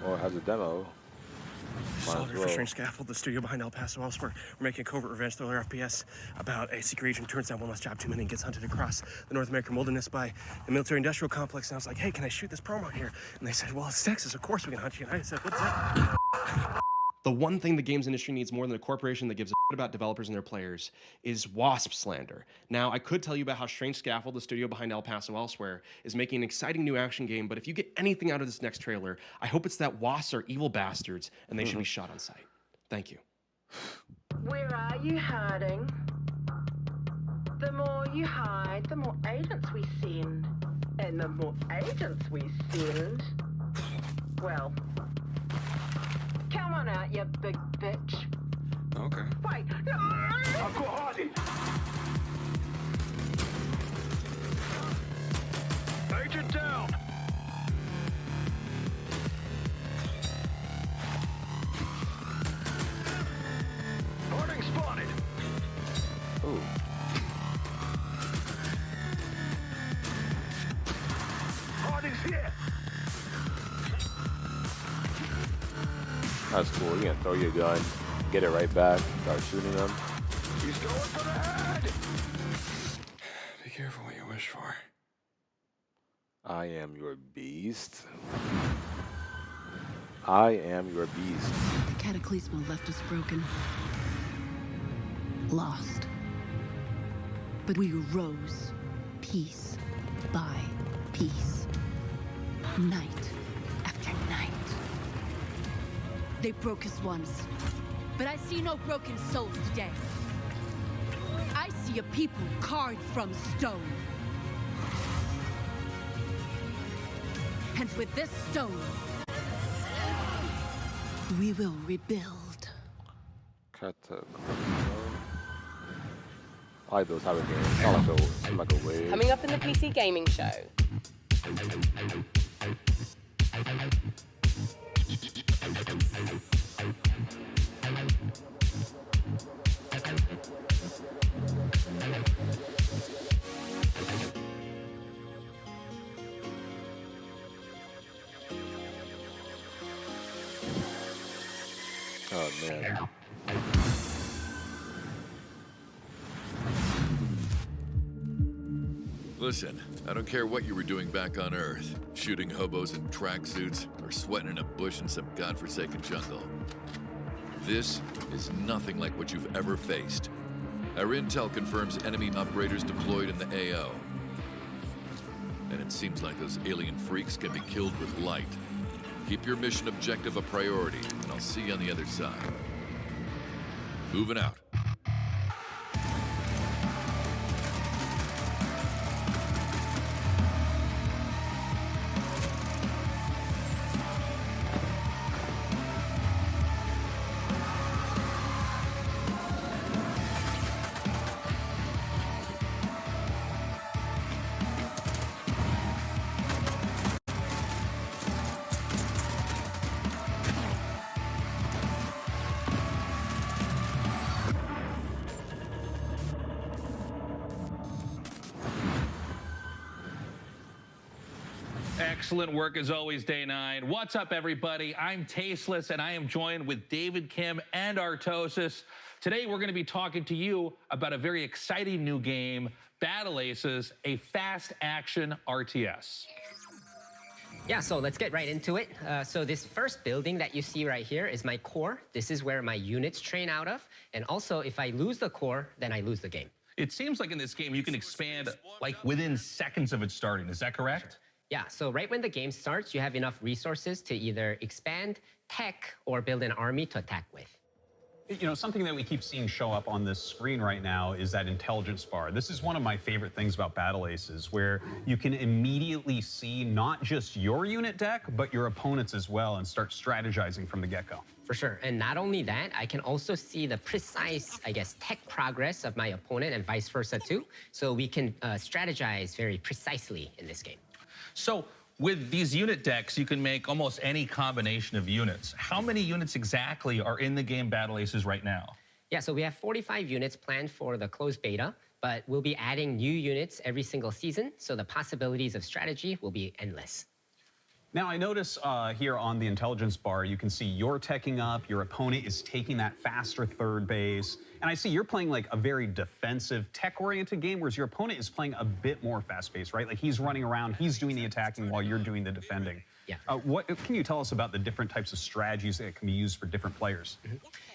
Or has a demo.
Solid refreshing scaffold, the studio behind El Paso elsewhere. We're making a covert revenge thriller FPS about a secret agent who turns down one less job too many and gets hunted across the North American wilderness by the military industrial complex. And I was like, hey, can I shoot this promo here? And they said, well, it's Texas, of course we can hunt you. And I said, what's that? The one thing the games industry needs more than a corporation that gives a shit about developers and their players is WASP slander. Now, I could tell you about how Strange Scaffold, the studio behind El Paso Elsewhere, is making an exciting new action game, but if you get anything out of this next trailer, I hope it's that WASPs are evil bastards and they should be shot on sight. Thank you.
Where are you hiding? The more you hide, the more agents we send. And the more agents we send, well, come on out, you big bitch.
Okay.
Wait, no!
I've got Hardy.
Agent down! Harding spotted!
Ooh.
Harding's here!
That's cool. You can throw your gun, get it right back, start shooting them.
He's going for the head!
Be careful what you wish for.
I am your beast. I am your beast.
The Cataclysma left us broken. Lost. But we rose, piece by piece. Night after night. They broke us once, but I see no broken souls today. I see a people carved from stone. And with this stone, we will rebuild.
I like those type of games. Sound like a wave.
Coming up in the PC Gaming Show.
Oh man.
Listen, I don't care what you were doing back on Earth, shooting hobos in tracksuits or sweating in a bush in some godforsaken jungle. This is nothing like what you've ever faced. Our intel confirms enemy operators deployed in the AO. And it seems like those alien freaks can be killed with light. Keep your mission objective a priority, and I'll see you on the other side. Moving out.
Excellent work as always, Day 9. What's up, everybody? I'm Tasteless, and I am joined with David Kim and Artosis. Today, we're going to be talking to you about a very exciting new game, Battle Aces, a fast-action RTS.
Yeah, so let's get right into it. So this first building that you see right here is my core. This is where my units train out of. And also, if I lose the core, then I lose the game.
It seems like in this game, you can expand like within seconds of it starting. Is that correct?
Yeah, so right when the game starts, you have enough resources to either expand, tech, or build an army to attack with.
You know, something that we keep seeing show up on this screen right now is that intelligence bar. This is one of my favorite things about Battle Aces, where you can immediately see not just your unit deck, but your opponent's as well, and start strategizing from the get-go.
For sure, and not only that, I can also see the precise, I guess, tech progress of my opponent and vice versa too. So we can strategize very precisely in this game.
So with these unit decks, you can make almost any combination of units. How many units exactly are in the game Battle Aces right now?
Yeah, so we have 45 units planned for the closed beta, but we'll be adding new units every single season, so the possibilities of strategy will be endless.
Now, I notice here on the intelligence bar, you can see you're teching up, your opponent is taking that faster third base, and I see you're playing like a very defensive, tech-oriented game, whereas your opponent is playing a bit more fast-paced, right? Like he's running around, he's doing the attacking while you're doing the defending.
Yeah.
What can you tell us about the different types of strategies that can be used for different players?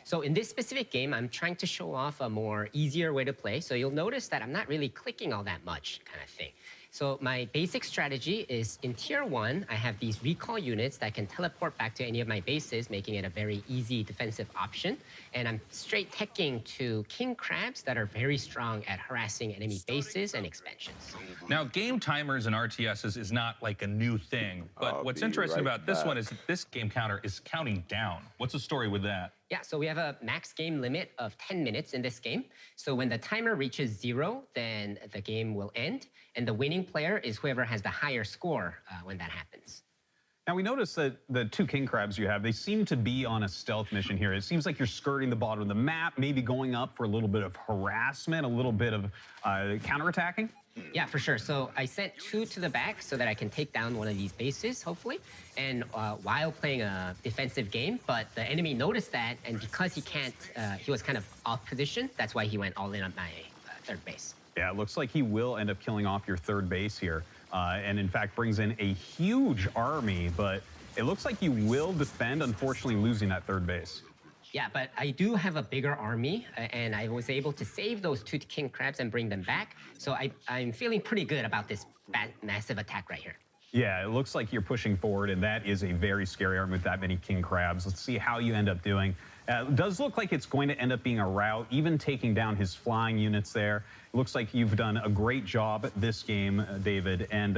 So in this specific game, I'm trying to show off a more easier way to play. So you'll notice that I'm not really clicking all that much kind of thing. So my basic strategy is in Tier 1, I have these recall units that can teleport back to any of my bases, making it a very easy defensive option. And I'm straight teching to king crabs that are very strong at harassing enemy bases and expansions.
Now, game timers and RTSs is not like a new thing, but what's interesting about this one is that this game counter is counting down. What's the story with that?
Yeah, so we have a max game limit of 10 minutes in this game. So when the timer reaches 0, then the game will end. And the winning player is whoever has the higher score when that happens.
Now, we noticed that the 2 king crabs you have, they seem to be on a stealth mission here. It seems like you're skirting the bottom of the map, maybe going up for a little bit of harassment, a little bit of counterattacking.
Yeah, for sure. So I sent 2 to the back so that I can take down one of these bases, hopefully, and while playing a defensive game. But the enemy noticed that, and because he was kind of off position, that's why he went all in on my third base.
Yeah, it looks like he will end up killing off your third base here, and in fact brings in a huge army, but it looks like you will defend, unfortunately losing that third base.
Yeah, but I do have a bigger army, and I was able to save those 2 king crabs and bring them back. So I'm feeling pretty good about this massive attack right here.
Yeah, it looks like you're pushing forward, and that is a very scary army with that many king crabs. Let's see how you end up doing. It does look like it's going to end up being a rout, even taking down his flying units there. It looks like you've done a great job this game, David. And,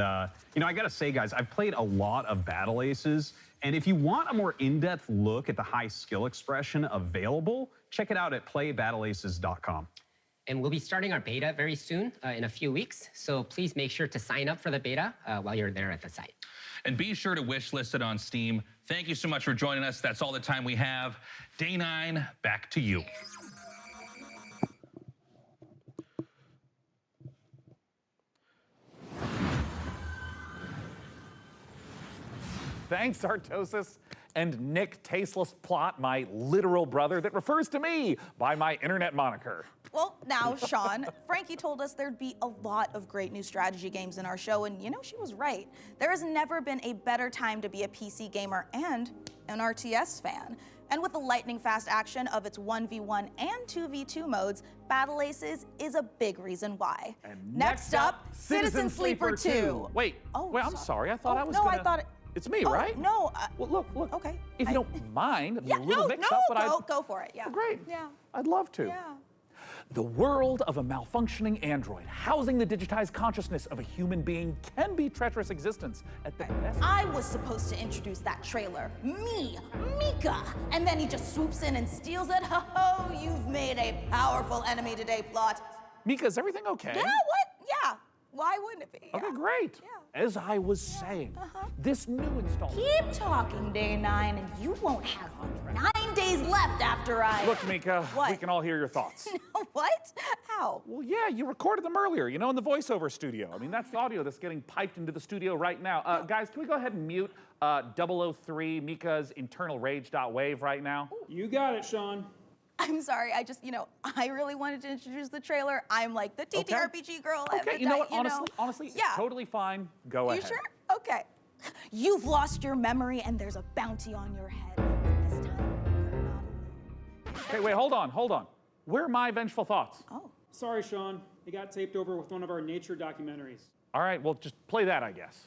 you know, I got to say, guys, I've played a lot of Battle Aces. And if you want a more in-depth look at the high skill expression available, check it out at playbattleaces.com.
And we'll be starting our beta very soon, in a few weeks. So please make sure to sign up for the beta while you're there at the site.
And be sure to wishlist it on Steam. Thank you so much for joining us. That's all the time we have. Day 9, back to you.
Thanks, Artosis. And Nick Tasteless Plot, my literal brother that refers to me by my internet moniker.
Well, now, Sean, Frankie told us there'd be a lot of great new strategy games in our show, and you know, she was right. There has never been a better time to be a PC gamer and an RTS fan. And with the lightning-fast action of its 1v1 and 2v2 modes, Battle Aces is a big reason why.
And
next up, Citizen Sleeper 2.
Wait, I'm sorry. I thought I was
no,
gonna...
I thought it...
It's me, right?
No.
Well, look.
Okay.
If you don't mind, I'm
Yeah,
a little mixed up, but
go for it. Yeah.
Great.
Yeah.
I'd love to.
Yeah.
The world of a malfunctioning android housing the digitized consciousness of a human being can be treacherous existence at the best.
I was supposed to introduce that trailer. Me, Mika. And then he just swoops in and steals it. Ho, you've made a powerful enemy today, Plot.
Mika, is everything okay?
Yeah, what? Yeah. Why wouldn't it be?
Okay, great.
Yeah.
As I was saying, this new installment...
Keep talking, Day 9, and you won't have 9 days left after I...
Look, Mika,
What?
we can all hear your thoughts.
What? How?
Well, yeah, you recorded them earlier, you know, in the voiceover studio. I mean, that's the audio that's getting piped into the studio right now. Guys, can we go ahead and mute 003 Mika's internal rage.wave right now?
You got it, Sean.
I'm sorry, I just, I really wanted to introduce the trailer. I'm like the TTRPG girl.
Okay, you know what, honestly,
yeah.
totally fine. Go ahead.
You sure? Okay. You've lost your memory and there's a bounty on your head. This time, you're not alone.
Okay, wait, hold on. Where are my vengeful thoughts?
Oh.
Sorry, Sean. It got taped over with one of our nature documentaries.
All right, well, just play that, I guess.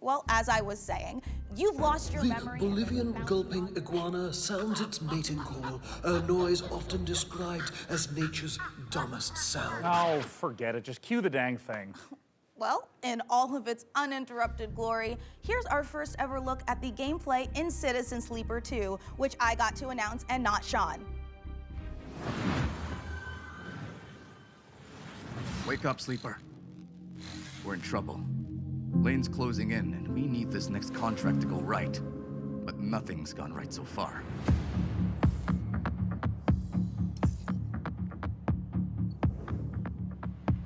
Well, as I was saying, you've lost your
The
memory.
Bolivian gulping iguana sounds its mating call, a noise often described as nature's dumbest sound.
Oh, forget it. Just cue the dang thing.
Well, in all of its uninterrupted glory, here's our first ever look at the gameplay in Citizen Sleeper 2, which I got to announce and not Sean.
Wake up, Sleeper. We're in trouble. Lane's closing in, and we need this next contract to go right. But nothing's gone right so far.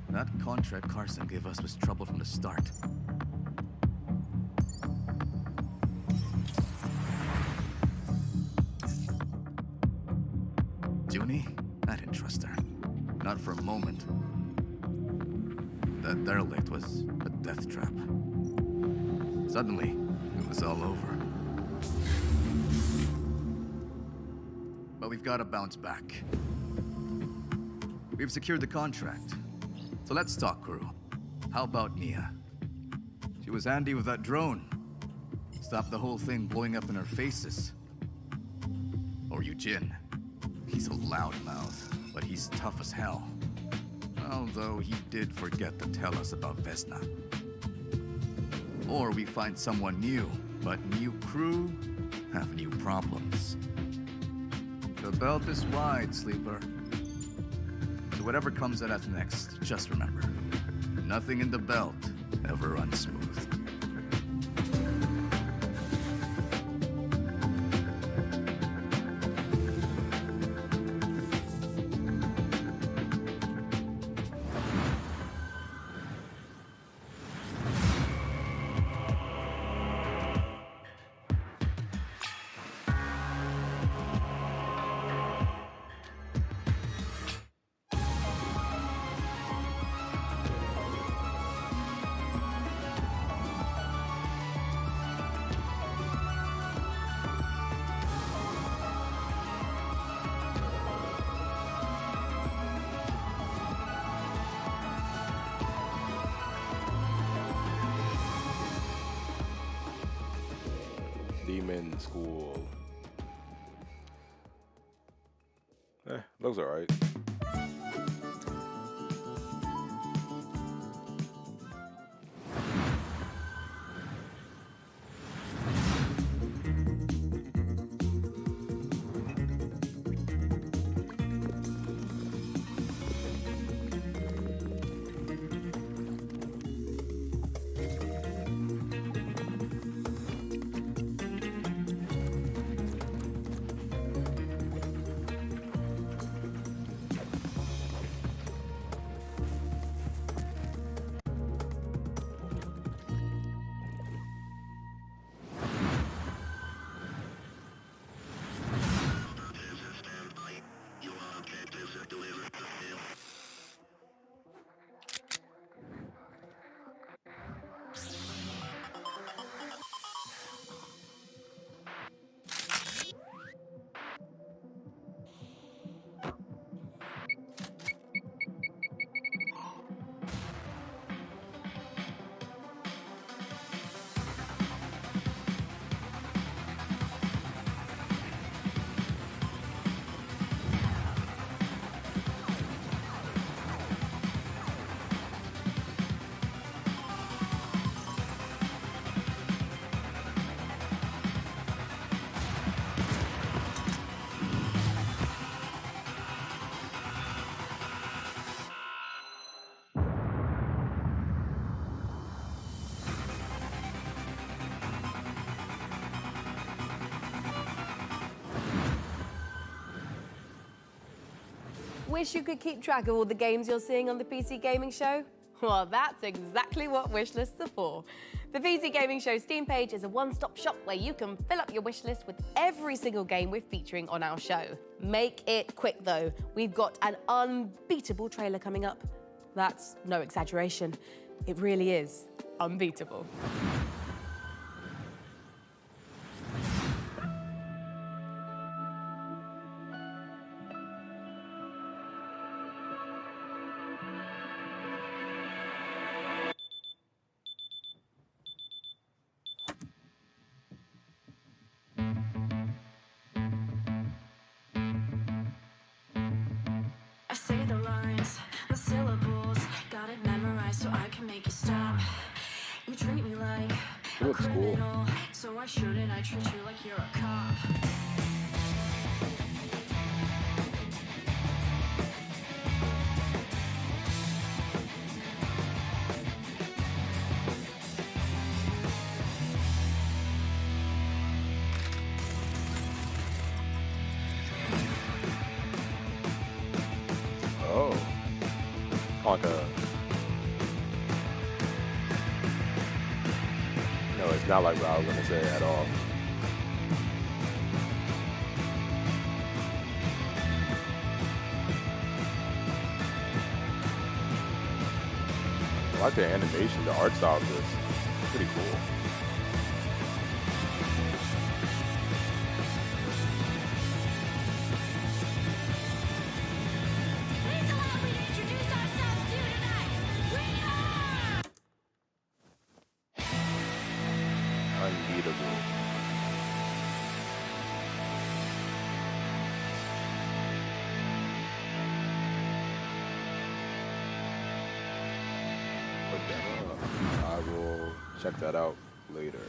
That contract Carson gave us was trouble from the start. Tony, I didn't trust her. Not for a moment. That derelict was a death trap. Suddenly, it was all over. But we've got to bounce back. We've secured the contract. So let's talk, crew. How about Nia? She was handy with that drone. Stopped the whole thing blowing up in our faces. Or Eugene. He's a loudmouth, but he's tough as hell. Although he did forget to tell us about Vesna. Or we find someone new, but new crew have new problems. The belt is wide, Sleeper. So whatever comes at us next, just remember, nothing in the belt ever runs smooth.
Demon School. Looks alright.
Wish you could keep track of all the games you're seeing on the PC Gaming Show? Well, that's exactly what wishlists are for. The PC Gaming Show Steam page is a one-stop shop where you can fill up your wishlist with every single game we're featuring on our show. Make it quick, though. We've got an unbeatable trailer coming up. That's no exaggeration. It really is unbeatable.
So why shouldn't I treat you like you're a cop?
Oh. Like a... No, it's not like what I was gonna say at all. I like the animation, the art style of this. It's pretty cool. Unbeatable. Look that up. I will check that out later.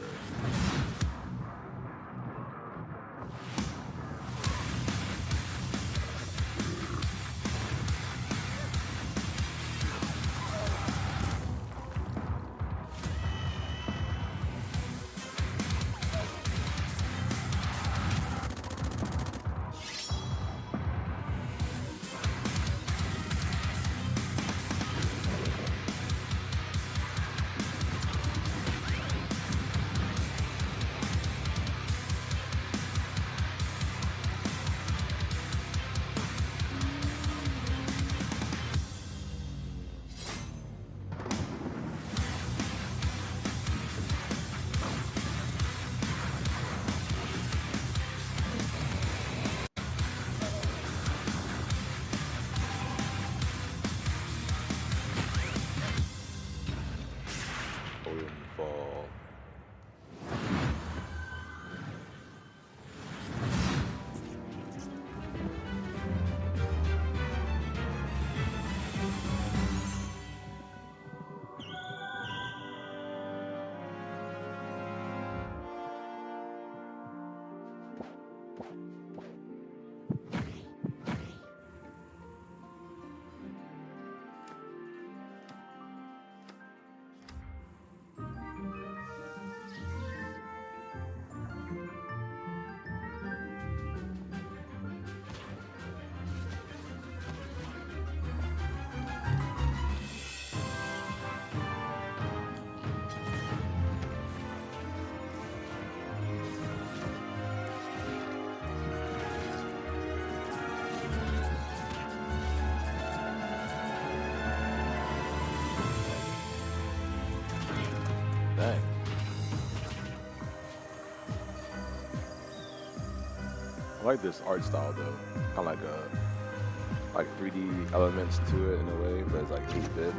Fall. Dang. I like this art style though. Kind of like 3D elements to it in a way, but it's like 8-bit.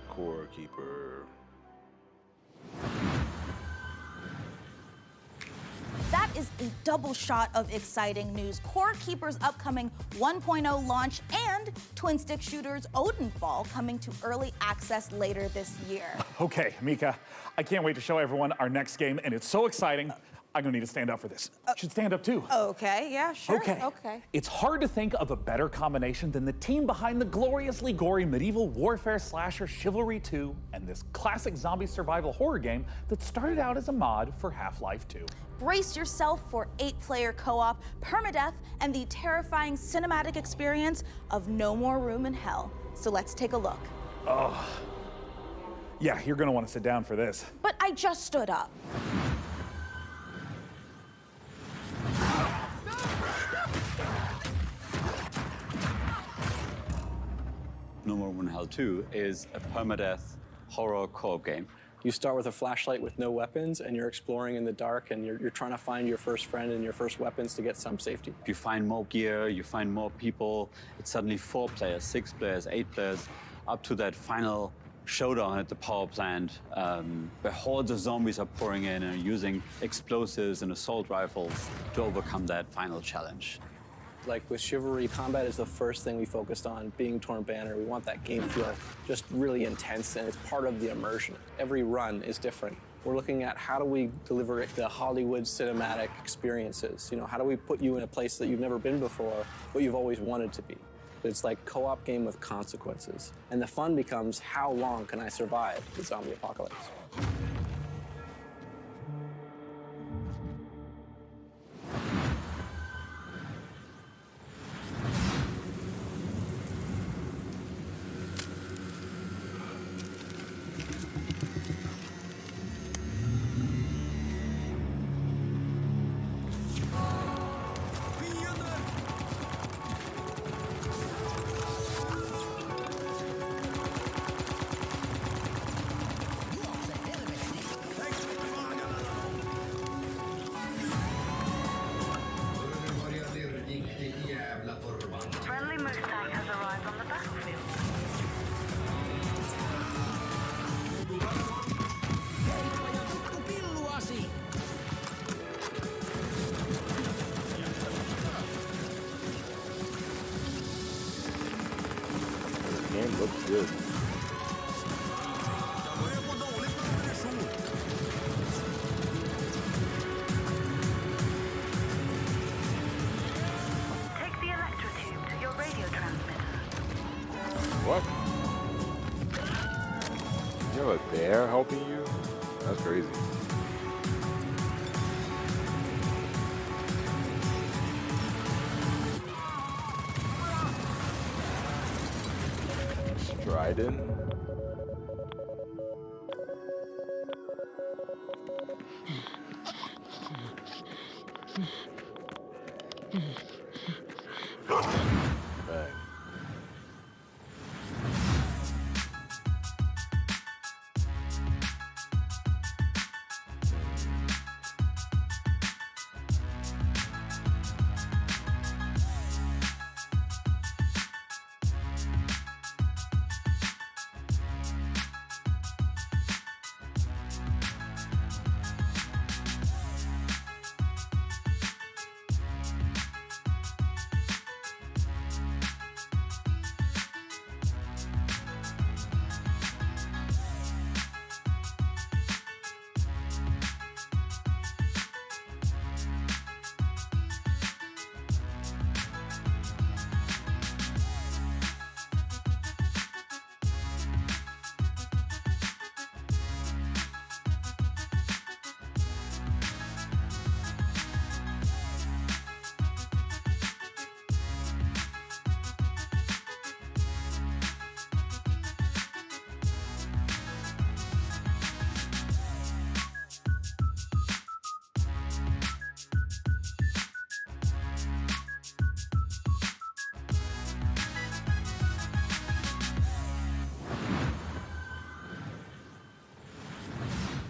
Core Keeper.
That is a double shot of exciting news. Core Keeper's upcoming 1.0 launch and twin stick shooters Odenfall coming to early access later this year.
Okay, Mika, I can't wait to show everyone our next game, and it's so exciting. I'm gonna need to stand up for this. You should stand up too.
Okay, yeah, sure.
Okay. It's hard to think of a better combination than the team behind the gloriously gory medieval warfare slasher Chivalry 2 and this classic zombie survival horror game that started out as a mod for Half-Life 2.
Brace yourself for 8-player co-op, permadeath, and the terrifying cinematic experience of No More Room in Hell. So let's take a look.
Oh. Yeah, you're gonna want to sit down for this.
But I just stood up.
No More Room in Hell 2 is a permadeath horror co-op game.
You start with a flashlight with no weapons, and you're exploring in the dark, and you're trying to find your first friend and your first weapons to get some safety.
You find more gear, you find more people. It's suddenly 4 players, 6 players, 8 players, up to that final showdown at the power plant, where hordes of zombies are pouring in and are using explosives and assault rifles to overcome that final challenge.
Like with Chivalry, combat is the first thing we focused on, being Torn Banner. We want that game feel just really intense, and it's part of the immersion. Every run is different. We're looking at how do we deliver the Hollywood cinematic experiences? You know, how do we put you in a place that you've never been before, but you've always wanted to be? It's like a co-op game with consequences. And the fun becomes, how long can I survive the zombie apocalypse?
game looks good.
Take the electrotube to your radio transmitter.
What? You have a bear helping you? That's crazy. Strident? Bang.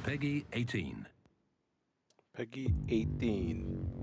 Peggy 18.
Peggy 18.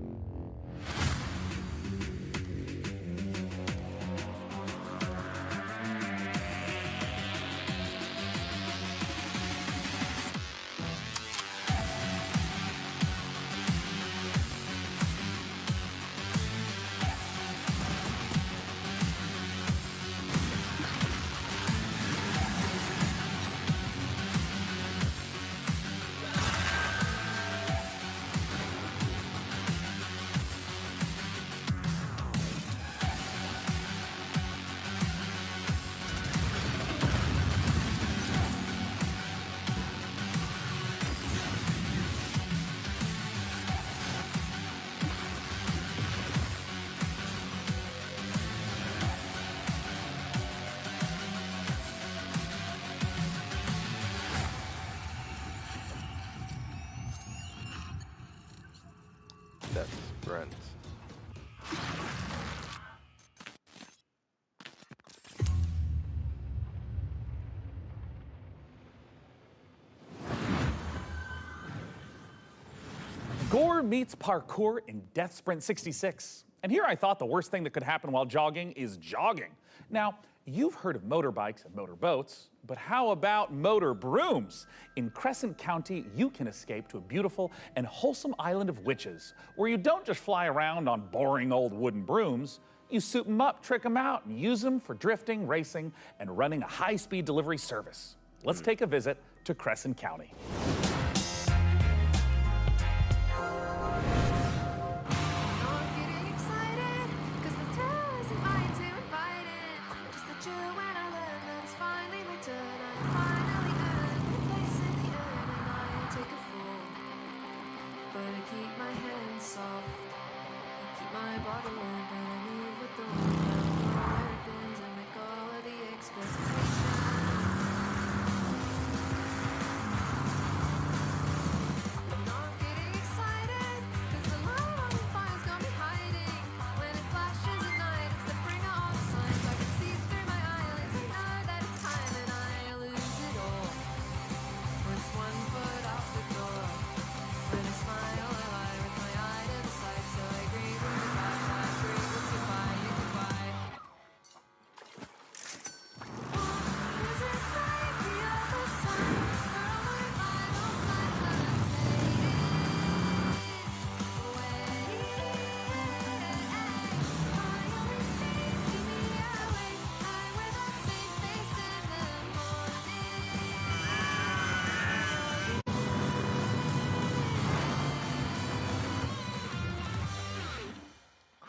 That's Brent.
Gore meets parkour in Death Sprint 66. And here I thought the worst thing that could happen while jogging is jogging. Now, you've heard of motorbikes and motorboats, but how about motor brooms? In Crescent County, you can escape to a beautiful and wholesome island of witches, where you don't just fly around on boring old wooden brooms. You suit them up, trick them out, and use them for drifting, racing, and running a high-speed delivery service. Let's take a visit to Crescent County.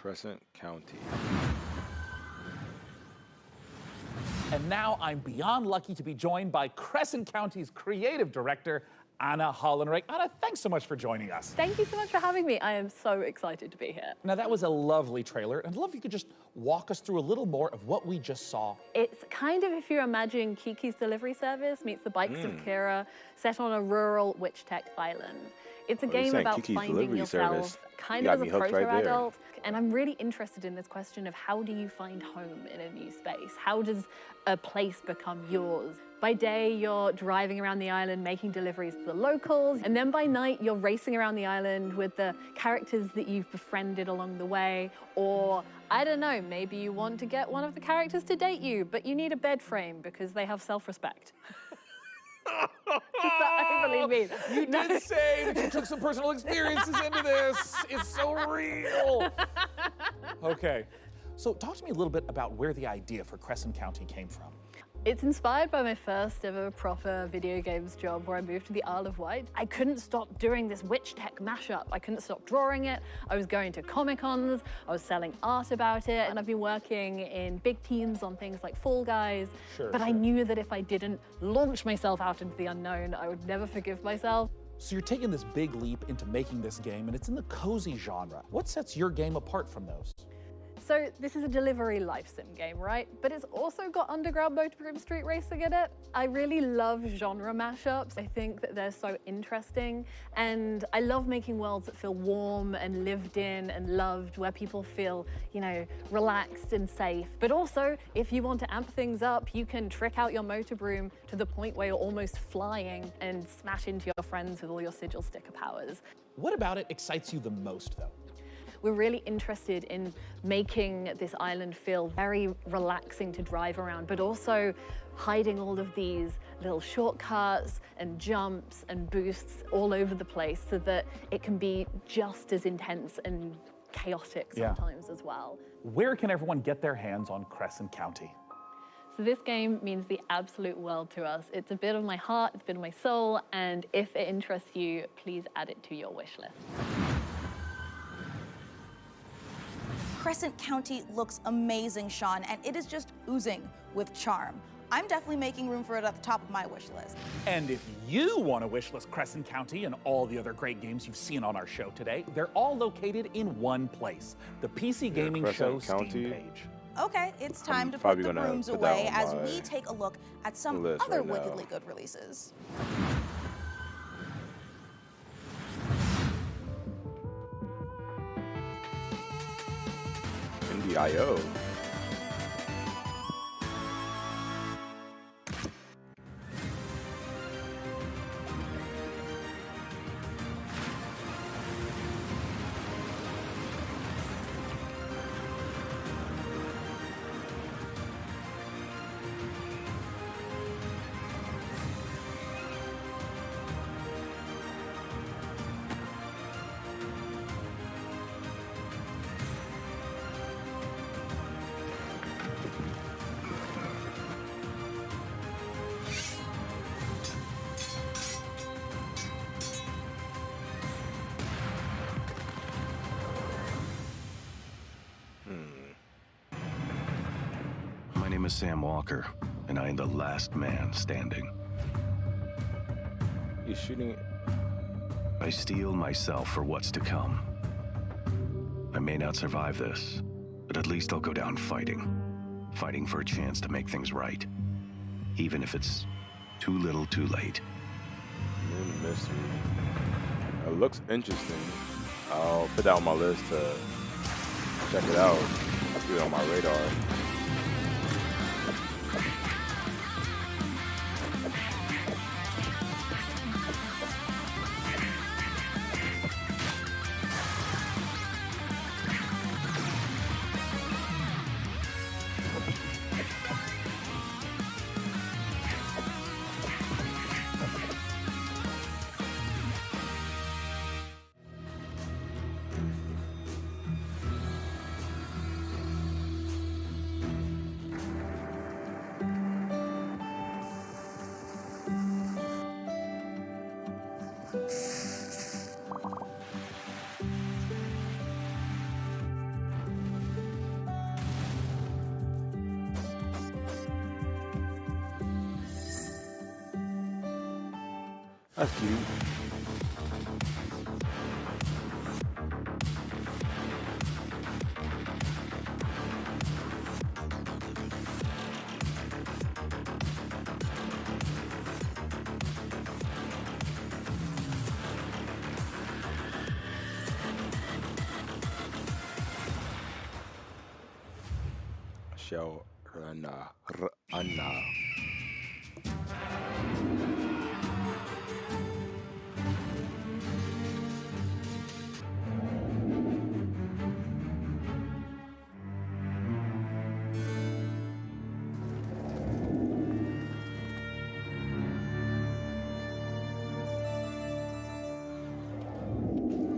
Crescent County.
And now I'm beyond lucky to be joined by Crescent County's creative director, Anna Hollenreich. Anna, thanks so much for joining us.
Thank you so much for having me. I am so excited to be here.
Now, that was a lovely trailer, and I'd love if you could just walk us through a little more of what we just saw.
It's kind of if you imagine Kiki's Delivery Service meets the Bikes of Kira, set on a rural Witch Tech island. It's a game about
Kiki's
finding
Delivery
yourself
Service.
kind
You
of
got
as
me
a
hooked right there.
proto-adult. And I'm really interested in this question of how do you find home in a new space? How does a place become yours? By day, you're driving around the island, making deliveries to the locals. And then by night, you're racing around the island with the characters that you've befriended along the way. Or, I don't know, maybe you want to get one of the characters to date you, but you need a bed frame because they have self-respect. Is that overly mean?
You did say that you took some personal experiences into this. It's so real. Okay, so talk to me a little bit about where the idea for Crescent County came from.
It's inspired by my first ever proper video games job where I moved to the Isle of Wight. I couldn't stop doing this Witch Tech mashup. I couldn't stop drawing it. I was going to Comic-Cons, I was selling art about it, and I've been working in big teams on things like Fall Guys. But I knew that if I didn't launch myself out into the unknown, I would never forgive myself.
So you're taking this big leap into making this game, and it's in the cozy genre. What sets your game apart from those?
So this is a delivery life sim game, right? But it's also got underground motorroom street racing in it. I really love genre mashups. I think that they're so interesting. And I love making worlds that feel warm and lived in and loved, where people feel, you know, relaxed and safe. But also, if you want to amp things up, you can trick out your motor broom to the point where you're almost flying and smash into your friends with all your sigil sticker powers.
What about it excites you the most, though?
We're really interested in making this island feel very relaxing to drive around, but also hiding all of these little shortcuts and jumps and boosts all over the place so that it can be just as intense and chaotic sometimes as well.
Where can everyone get their hands on Crescent County?
So this game means the absolute world to us. It's a bit of my heart, it's a bit of my soul, and if it interests you, please add it to your wish list.
Crescent County looks amazing, Sean, and it is just oozing with charm. I'm definitely making room for it at the top of my wish list.
And if you want to wishlist Crescent County and all the other great games you've seen on our show today, they're all located in one place, the PC Gaming Show Steam page.
Okay, it's time to put
probably
the
gonna
brooms
put that
away
on
as
my
we take a look at some
list
other
right now.
wickedly good releases.
Indie.io.
My name is Sam Walker, and I am the last man standing.
He's shooting.
I steel myself for what's to come. I may not survive this, but at least I'll go down fighting. Fighting for a chance to make things right. Even if it's too little too late.
Moon Mystery. It looks interesting. I'll put that on my list to check it out. I'll put it on my radar. That's cute. Shall Rana.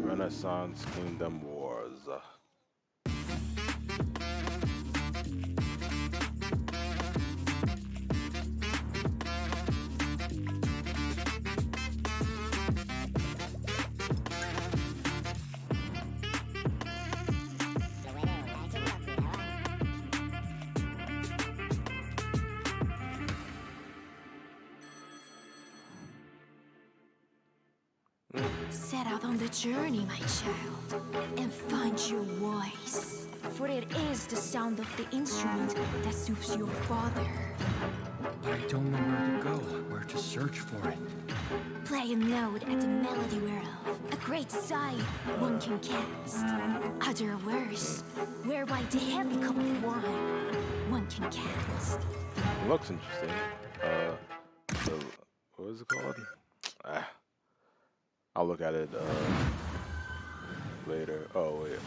Renaissance Kingdom Wars.
Set out on the journey, my child, and find your voice. For it is the sound of the instrument that soothes your father.
I don't know where to go, where to search for it.
Play a note at the melody whereof a great sight one can cast. Other worse, whereby the heavy cup of wine one can cast.
Looks interesting. What is it called? I'll look at it later. Oh wait,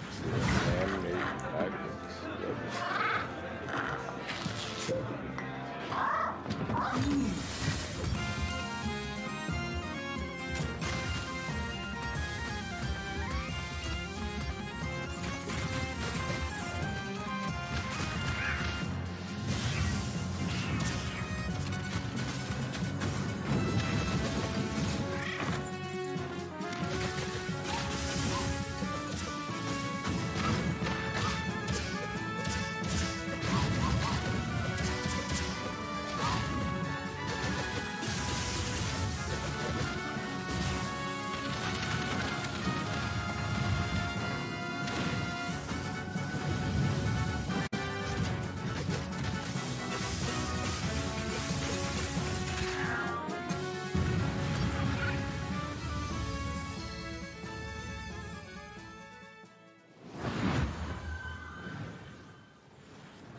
animate magnets.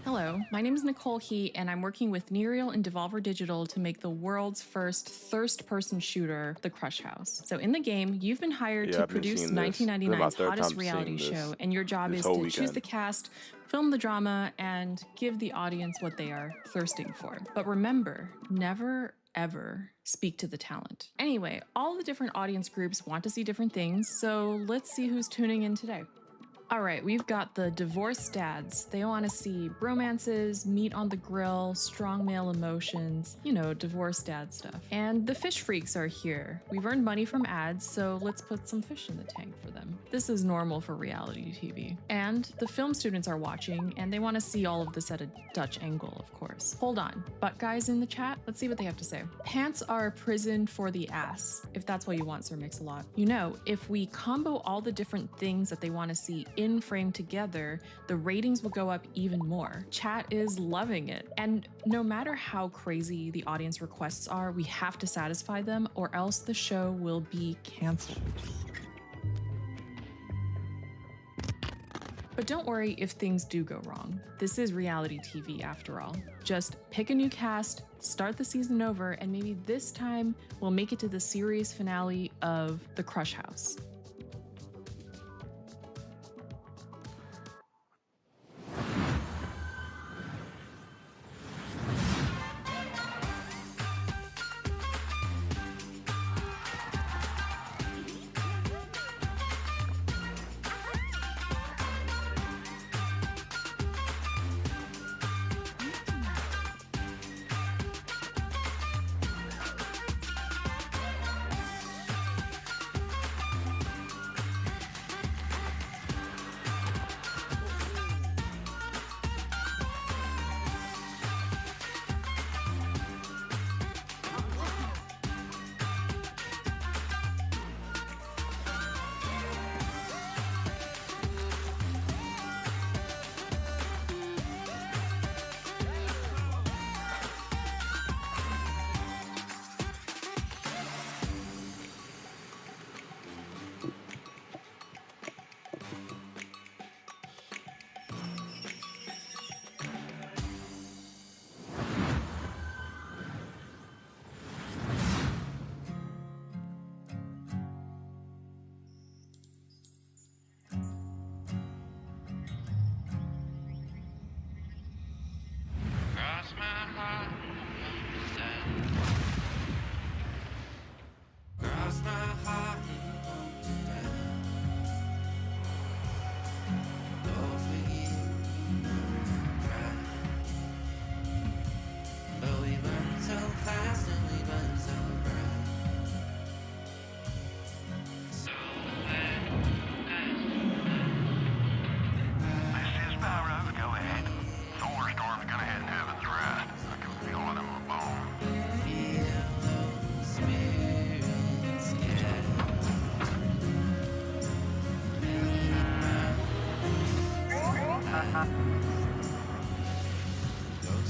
Hello, my name is Nicole He, and I'm working with Nereal and Devolver Digital to make the world's first first-person shooter, The Crush House. So in the game, you've been hired to produce 1999's hottest reality show, and your job is to choose the cast, film the drama, and give the audience what they are thirsting for. But remember, never ever speak to the talent. Anyway, all the different audience groups want to see different things, so let's see who's tuning in today. All right, we've got the divorced dads. They want to see bromances, meat on the grill, strong male emotions, you know, divorced dad stuff. And the fish freaks are here. We've earned money from ads, so let's put some fish in the tank for them. This is normal for reality TV. And the film students are watching, and they want to see all of this at a Dutch angle, of course. Hold on, butt guys in the chat? Let's see what they have to say. Pants are a prison for the ass, if that's what you want, Sir Mix-a-Lot. You know, if we combo all the different things that they want to see in frame together, the ratings will go up even more. Chat is loving it. And no matter how crazy the audience requests are, we have to satisfy them or else the show will be canceled. But don't worry if things do go wrong. This is reality TV after all. Just pick a new cast, start the season over, and maybe this time we'll make it to the series finale of The Crush House.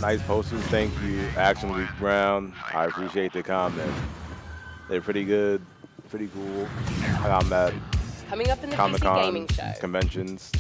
Nice posters, thank you. Action Week Brown, I appreciate the comment. They're pretty good, pretty cool. I got them at
Coming up in the PC
Comic-Con
Gaming Show.
conventions.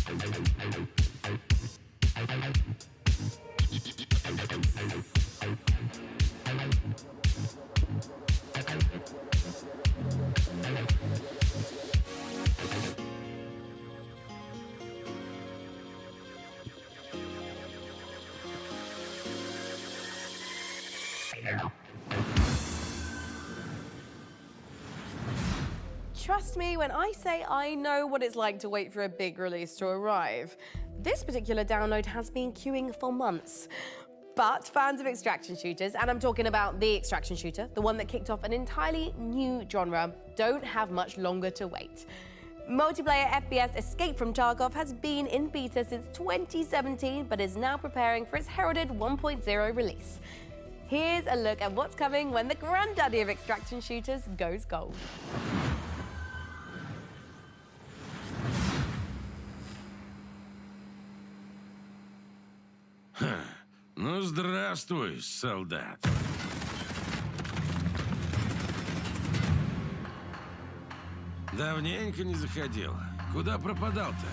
Trust me when I say I know what it's like to wait for a big release to arrive. This particular download has been queuing for months. But fans of extraction shooters, and I'm talking about the extraction shooter, the one that kicked off an entirely new genre, don't have much longer to wait. Multiplayer FPS Escape from Tarkov has been in beta since 2017, but is now preparing for its heralded 1.0 release. Here's a look at what's coming when the granddaddy of extraction shooters goes gold.
Ну, здравствуй, солдат. Давненько не заходил. Куда пропадал-то?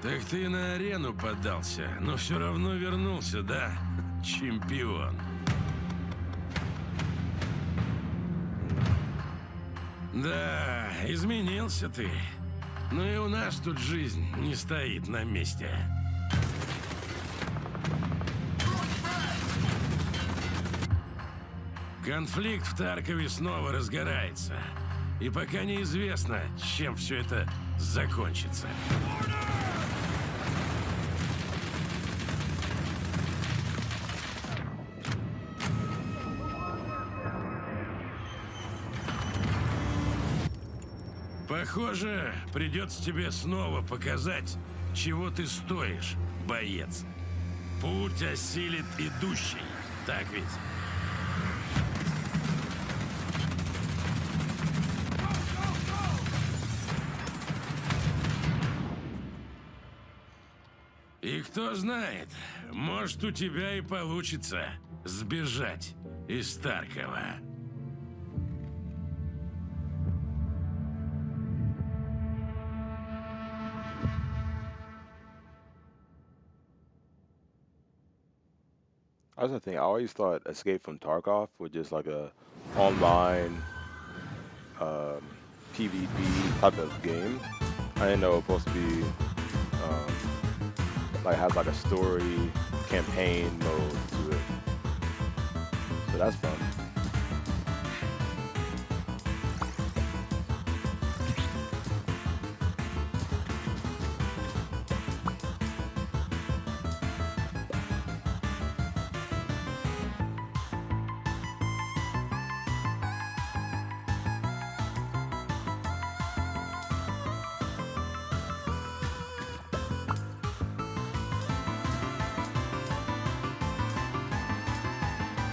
Так ты на арену поддался, но все равно вернулся, да? Чемпион. Да, изменился ты. Но и у нас тут жизнь не стоит на месте. Конфликт в Таркове снова разгорается. И пока неизвестно, чем все это закончится. Похоже, придется тебе снова показать, чего ты стоишь, боец. Путь осилит идущий, так ведь? И кто знает, может, у тебя и получится сбежать из Таркова.
That's the thing. I always thought Escape from Tarkov was just like a online PvP type of game. I didn't know it was supposed to be like has like a story campaign mode to it. So that's fun.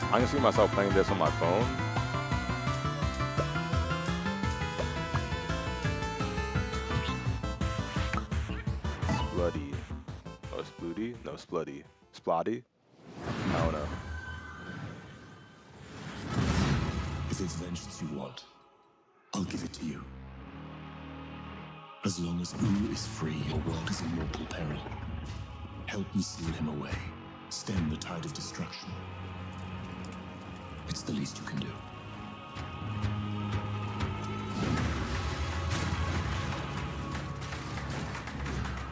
I can see myself playing this on my phone. Spluddy. Oh, Splooty? No, Spluddy. Splotty? I don't know.
If it's vengeance you want, I'll give it to you. As long as Wu is free, your world is in mortal peril. Help me seal him away. Stem the tide of destruction. It's the least you can do.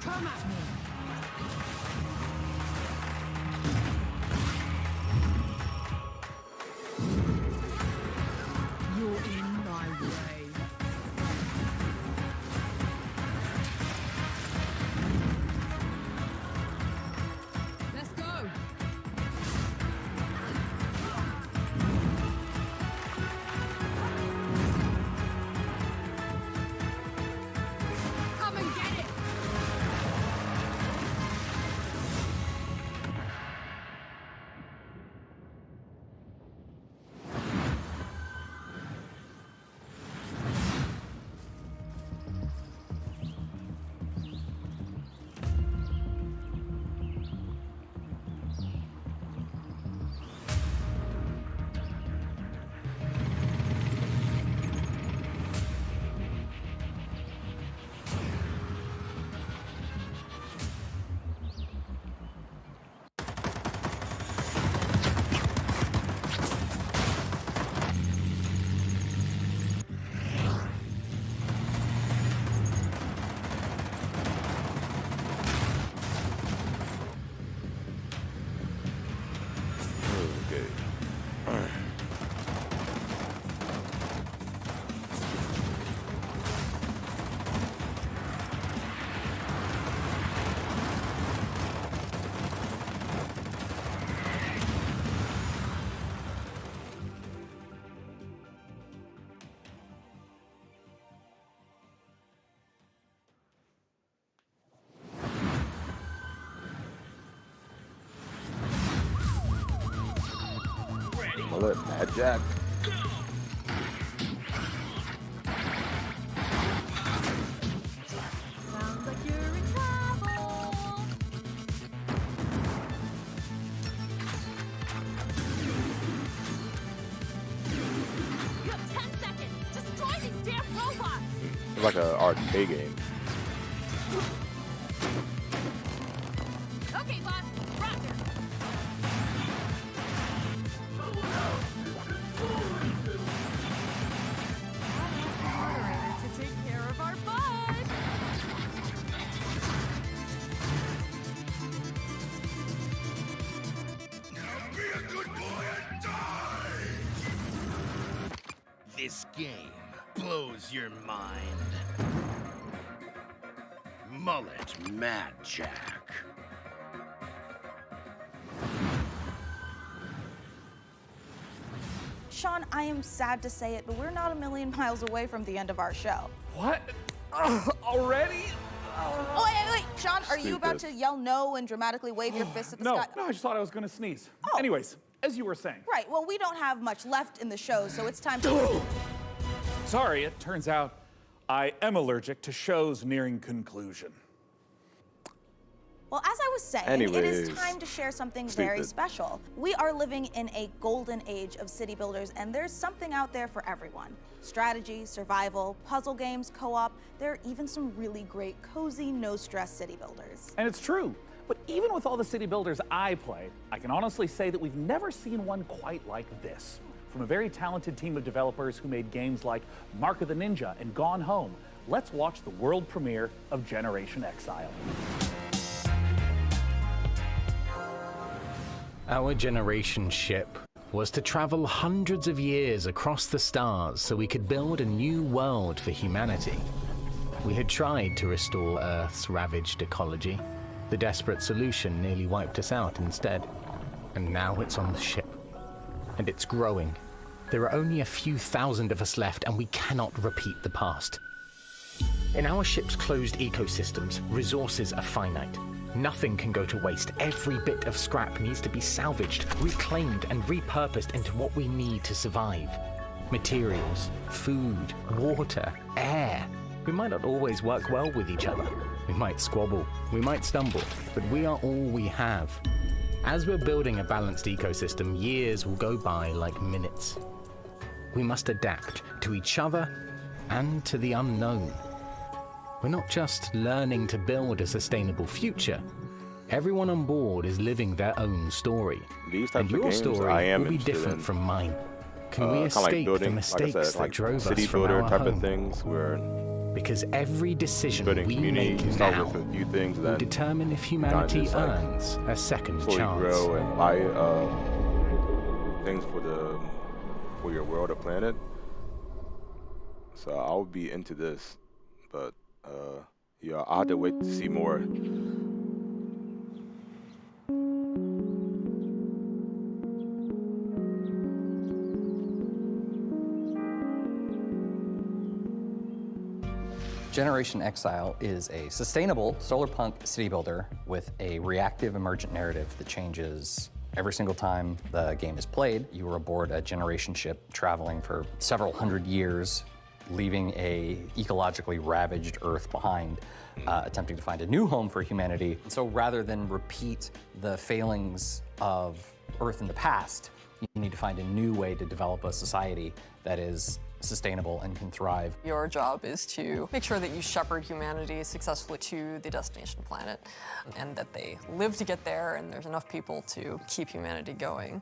Come at me.
Mullet, Mad Jack.
Sounds like you're in trouble. You have 10 seconds. Destroy these damn robots.
It's like an arcade game.
Okay, boss. Roger. Moderator to take care of our bud.
Be a good boy and die!
This game blows your mind. Mullet Mad Jack.
Sean, I am sad to say it, but we're not a million miles away from the end of our show.
What? Already?
Oh, wait. Sean, are you about to yell no and dramatically wave your fist at the sky?
No, I just thought I was gonna sneeze. Anyways, as you were saying.
Right, well, we don't have much left in the show, so it's time to...
Sorry, it turns out I am allergic to shows nearing conclusion.
Well, as I was saying, it is time to share something very special. We are living in a golden age of city builders, and there's something out there for everyone. Strategy, survival, puzzle games, co-op, there are even some really great, cozy, no-stress city builders.
And it's true. But even with all the city builders I play, I can honestly say that we've never seen one quite like this. From a very talented team of developers who made games like Mark of the Ninja and Gone Home, let's watch the world premiere of Generation Exile.
Our generation ship was to travel hundreds of years across the stars so we could build a new world for humanity. We had tried to restore Earth's ravaged ecology. The desperate solution nearly wiped us out instead. And now it's on the ship. And it's growing. There are only a few thousand of us left, and we cannot repeat the past. In our ship's closed ecosystems, resources are finite. Nothing can go to waste. Every bit of scrap needs to be salvaged, reclaimed, and repurposed into what we need to survive. Materials, food, water, air. We might not always work well with each other. We might squabble, we might stumble, but we are all we have. As we're building a balanced ecosystem, years will go by like minutes. We must adapt to each other and to the unknown. We're not just learning to build a sustainable future. Everyone on board is living their own story. And your story will be different from mine. Can we escape the mistakes that drove us from our home?
City builder type of things where
because every decision we make now will determine if humanity earns a second chance.
Grow and buy things for your world or planet. So I'll be into this, but yeah, I'll have to wait to see more.
Generation Exile is a sustainable solarpunk city builder with a reactive emergent narrative that changes every single time the game is played. You are aboard a generation ship traveling for several hundred years, leaving a ecologically ravaged Earth behind, attempting to find a new home for humanity. And so rather than repeat the failings of Earth in the past, you need to find a new way to develop a society that is sustainable and can thrive.
Your job is to make sure that you shepherd humanity successfully to the destination planet and that they live to get there and there's enough people to keep humanity going.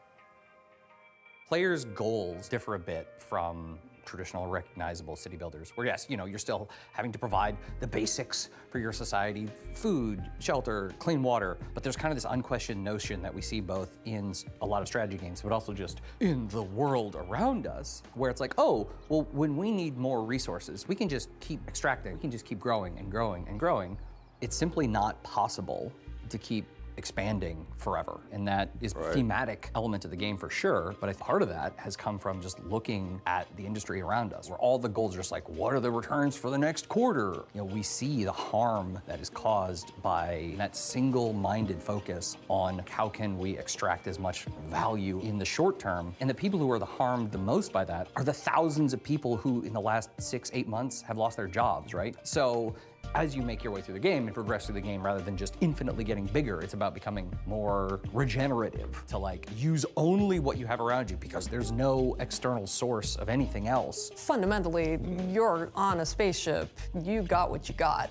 Players' goals differ a bit from traditional recognizable city builders, where yes, you know, you're still having to provide the basics for your society, food, shelter, clean water, but there's kind of this unquestioned notion that we see both in a lot of strategy games, but also just in the world around us, where it's like, oh, well, when we need more resources, we can just keep extracting, we can just keep growing and growing and growing. It's simply not possible to keep expanding forever. And that is a thematic element of the game for sure, but I think part of that has come from just looking at the industry around us, where all the goals are just like, what are the returns for the next quarter? You know, we see the harm that is caused by that single-minded focus on how can we extract as much value in the short term. And the people who are harmed the most by that are the thousands of people who in the last 6-8 months have lost their jobs, right? So as you make your way through the game and progress through the game, rather than just infinitely getting bigger, it's about becoming more regenerative, to like use only what you have around you because there's no external source of anything else.
Fundamentally, you're on a spaceship. You got what you got.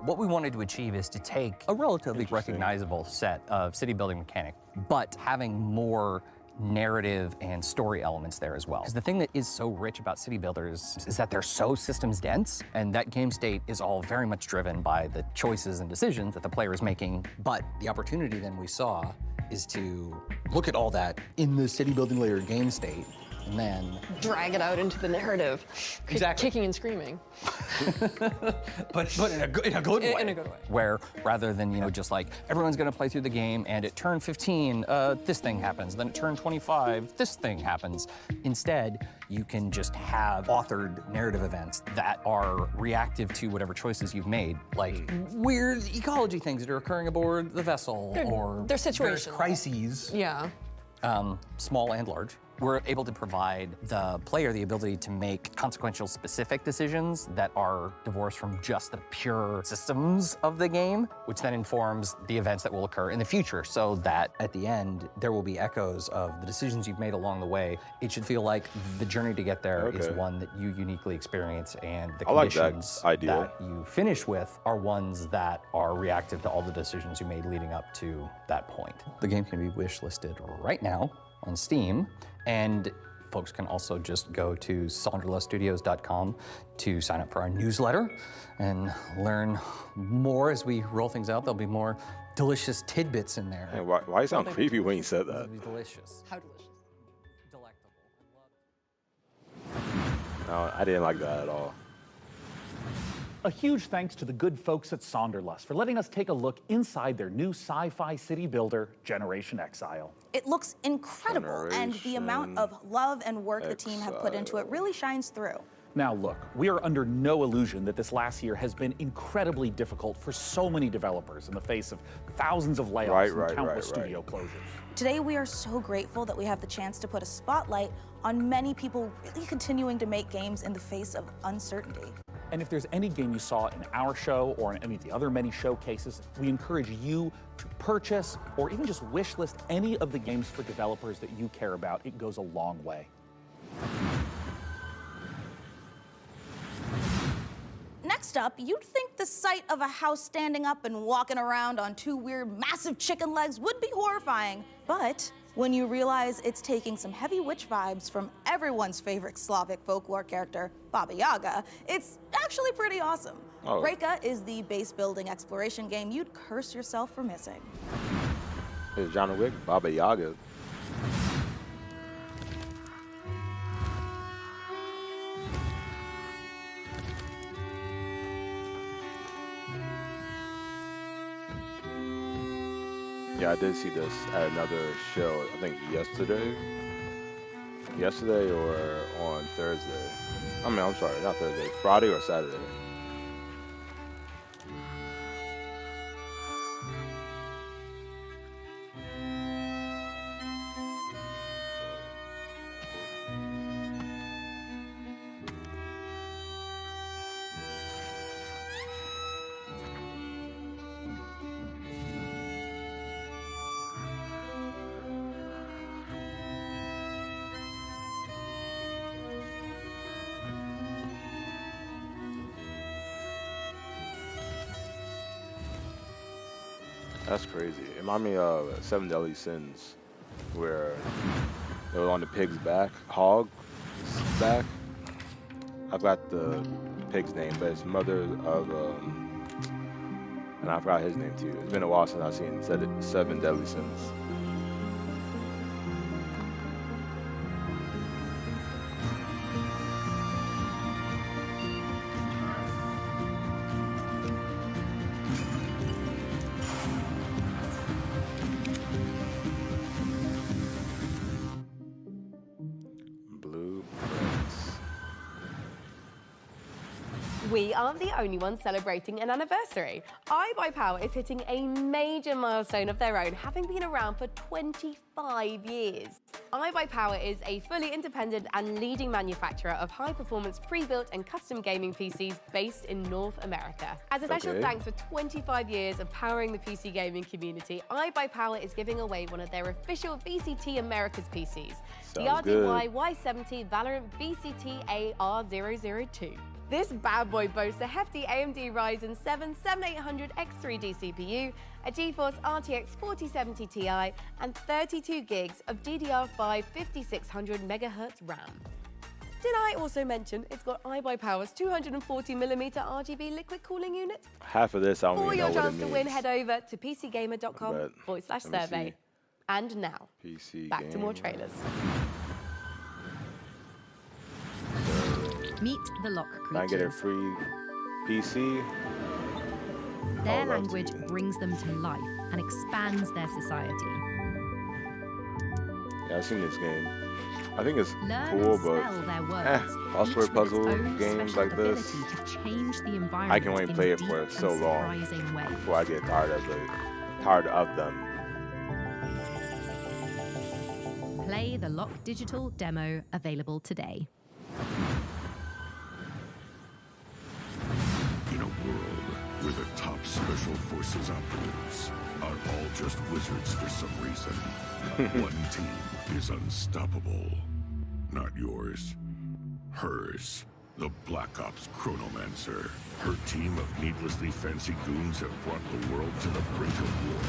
What we wanted to achieve is to take a relatively recognizable set of city building mechanic, but having more narrative and story elements there as well. Because the thing that is so rich about city builders is that they're so systems dense, and that game state is all very much driven by the choices and decisions that the player is making. But the opportunity then we saw is to look at all that in the city building layer game state, and then
drag it out into the narrative.
Exactly.
Kicking and screaming.
but in a good way.
In a good way.
Where rather than, you know, just like everyone's gonna play through the game and at turn 15, this thing happens, then at turn 25, this thing happens. Instead, you can just have authored narrative events that are reactive to whatever choices you've made, like weird ecology things that are occurring aboard the vessel, or
they're situations.
Crises.
Yeah.
Small and large. We're able to provide the player the ability to make consequential specific decisions that are divorced from just the pure systems of the game, which then informs the events that will occur in the future, so that at the end, there will be echoes of the decisions you've made along the way. It should feel like the journey to get there is one that you uniquely experience, and the conditions that you finish with are ones that are reactive to all the decisions you made leading up to that point. The game can be wishlisted right now on Steam, and folks can also just go to SonderlessStudios.com to sign up for our newsletter and learn more as we roll things out. There'll be more delicious tidbits in there.
Hey, why you sound creepy when you said that?
It'll be delicious.
How delicious.
Delectable.
No, I didn't like that at all.
A huge thanks to the good folks at Sonderlust for letting us take a look inside their new sci-fi city builder, Generation Exile.
It looks incredible, and the amount of love and work the team have put into it really shines through.
Now look, we are under no illusion that this last year has been incredibly difficult for so many developers in the face of thousands of layoffs and countless studio closures.
Today, we are so grateful that we have the chance to put a spotlight on many people really continuing to make games in the face of uncertainty.
And if there's any game you saw in our show or in any of the other many showcases, we encourage you to purchase or even just wish list any of the games for developers that you care about. It goes a long way.
Next up, you'd think the sight of a house standing up and walking around on two weird, massive chicken legs would be horrifying. But when you realize it's taking some heavy witch vibes from everyone's favorite Slavic folklore character, Baba Yaga, it's actually pretty awesome.
Oh.
Reka is the base building exploration game you'd curse yourself for missing.
It's John Wick, Baba Yaga. Yeah, I did see this at another show, I think yesterday or on Thursday. I mean, I'm sorry, not Thursday, Friday or Saturday. That's crazy. It reminded me of Seven Deadly Sins, where they were on the pig's back, hog's back. I forgot the pig's name, but it's mother of, and I forgot his name too. It's been a while since I've seen Seven Deadly Sins.
we aren't the only ones celebrating an anniversary. iBuyPower is hitting a major milestone of their own, having been around for 25 years. iBuyPower is a fully independent and leading manufacturer of high-performance pre-built and custom gaming PCs based in North America. As a special thanks for 25 years of powering the PC gaming community, iBuyPower is giving away one of their official VCT America's PCs, the RDY Y70 Valorant VCT AR002. This bad boy boasts a hefty AMD Ryzen 7 7800X3D CPU, a GeForce RTX 4070 Ti, and 32 gigs of DDR5 5600 MHz RAM. Did I also mention it's got iBuyPower's 240mm RGB liquid cooling unit?
Half of this, I don't
For
even know
your
what it
chance to
means.
win, head over to pcgamer.com/survey.
see.
And now,
PC
back to more
Gamer.
trailers.
Meet the Lock
Can I get a
creatures.
free PC?
Their
love
language brings them to life and expands their society.
Yeah, I've seen this game. I think it's
Learn
cool,
and
but
spell their words,
crossword
each with its
puzzle
own
games
special
like this,
ability to change the environment
I can only
in
play
a
it for
deep
so
and
long
surprising way.
before I get tired of them.
Play the Lock Digital demo available today.
In a world where the top special forces operatives are all just wizards for some reason, one team is unstoppable. Not yours. Hers. The Black Ops Chronomancer. Her team of needlessly fancy goons have brought the world to the brink of war.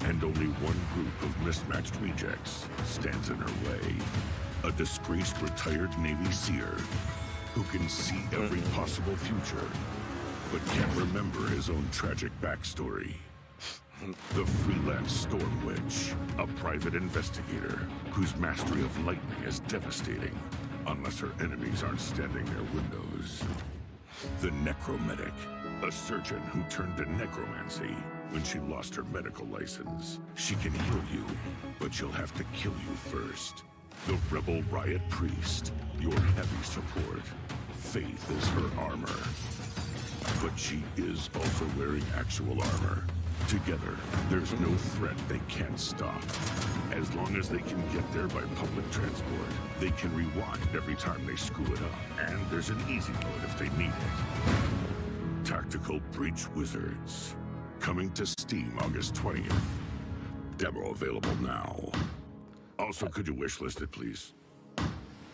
And only one group of mismatched rejects stands in her way. A disgraced retired Navy SEER who can see every possible future, but can't remember his own tragic backstory. The freelance Storm Witch, a private investigator whose mastery of lightning is devastating, unless her enemies aren't standing near windows. The Necromedic, a surgeon who turned to necromancy when she lost her medical license. She can heal you, but she'll have to kill you first. The Rebel Riot Priest, your heavy support. Faith is her armor. But she is also wearing actual armor. Together, there's no threat they can't stop. As long as they can get there by public transport, they can rewind every time they screw it up. And there's an easy mode if they need it. Tactical Breach Wizards. Coming to Steam August 20th. Demo available now. Also, could you wishlist it, please?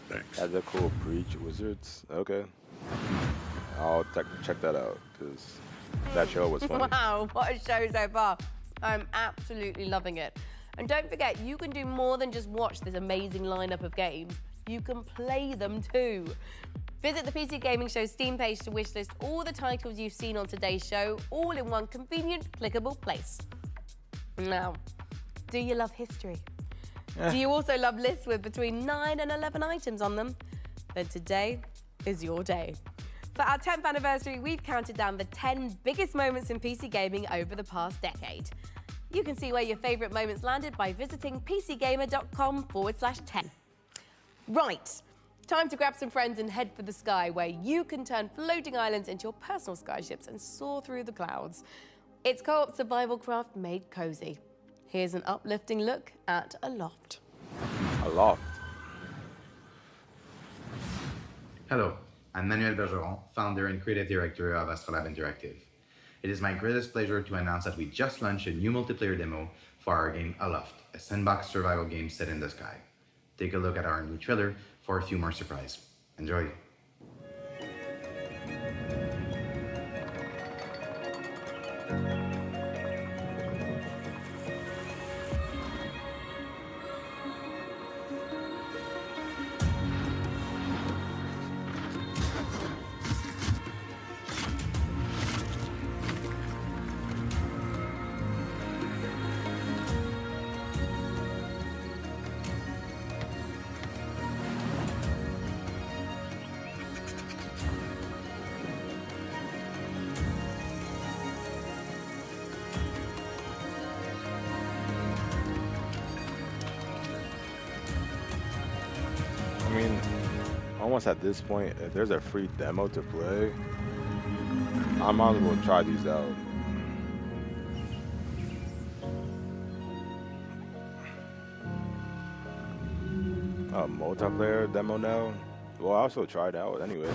Thanks.
Tactical Breach Wizards. Okay. I'll check that out, because that show was funny.
Wow, what a show so far. I'm absolutely loving it. And don't forget, you can do more than just watch this amazing lineup of games. You can play them too. Visit the PC Gaming Show Steam page to wishlist all the titles you've seen on today's show, all in one convenient, clickable place. Now, do you love history? Do you also love lists with between 9 and 11 items on them? Then today is your day. For our 10th anniversary, we've counted down the 10 biggest moments in PC gaming over the past decade. You can see where your favorite moments landed by visiting pcgamer.com/10. Right, time to grab some friends and head for the sky, where you can turn floating islands into your personal skyships and soar through the clouds. It's co-op survival craft made cozy. Here's an uplifting look at Aloft.
Aloft.
Hello, I'm Manuel Bergeron, founder and creative director of Astrolab Interactive. It is my greatest pleasure to announce that we just launched a new multiplayer demo for our game Aloft, a sandbox survival game set in the sky. Take a look at our new trailer for a few more surprises. Enjoy.
I mean, almost at this point, if there's a free demo to play, I might as well try these out. A multiplayer demo now? Well, I also tried out anyway.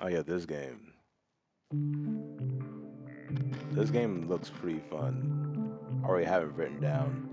Oh yeah, this game. This game looks pretty fun. I already have it written down.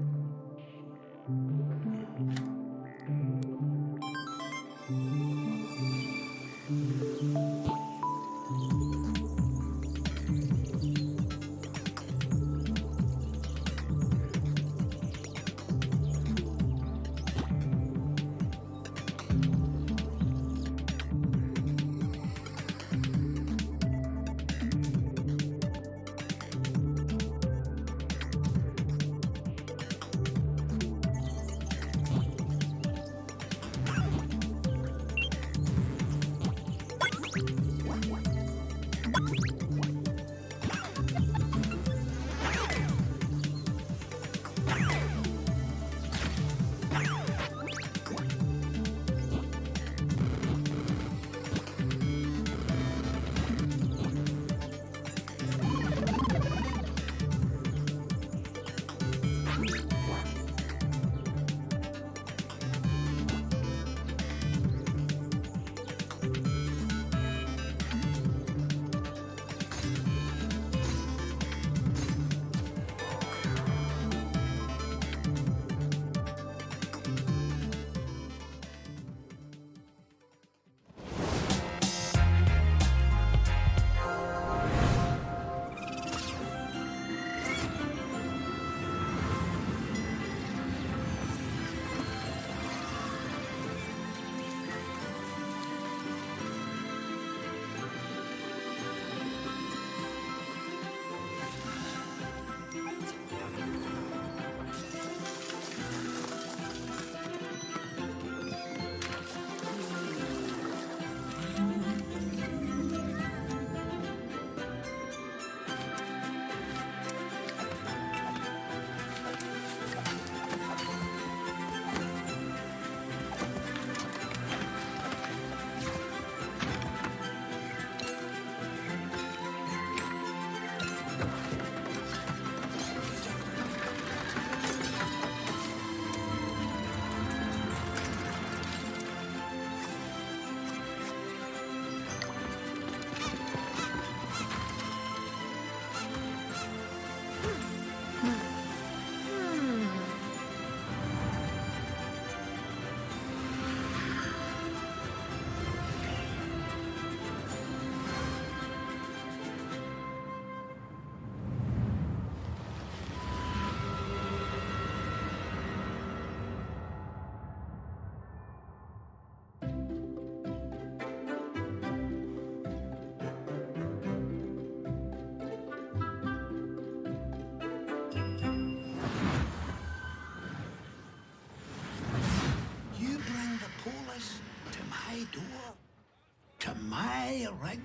rig?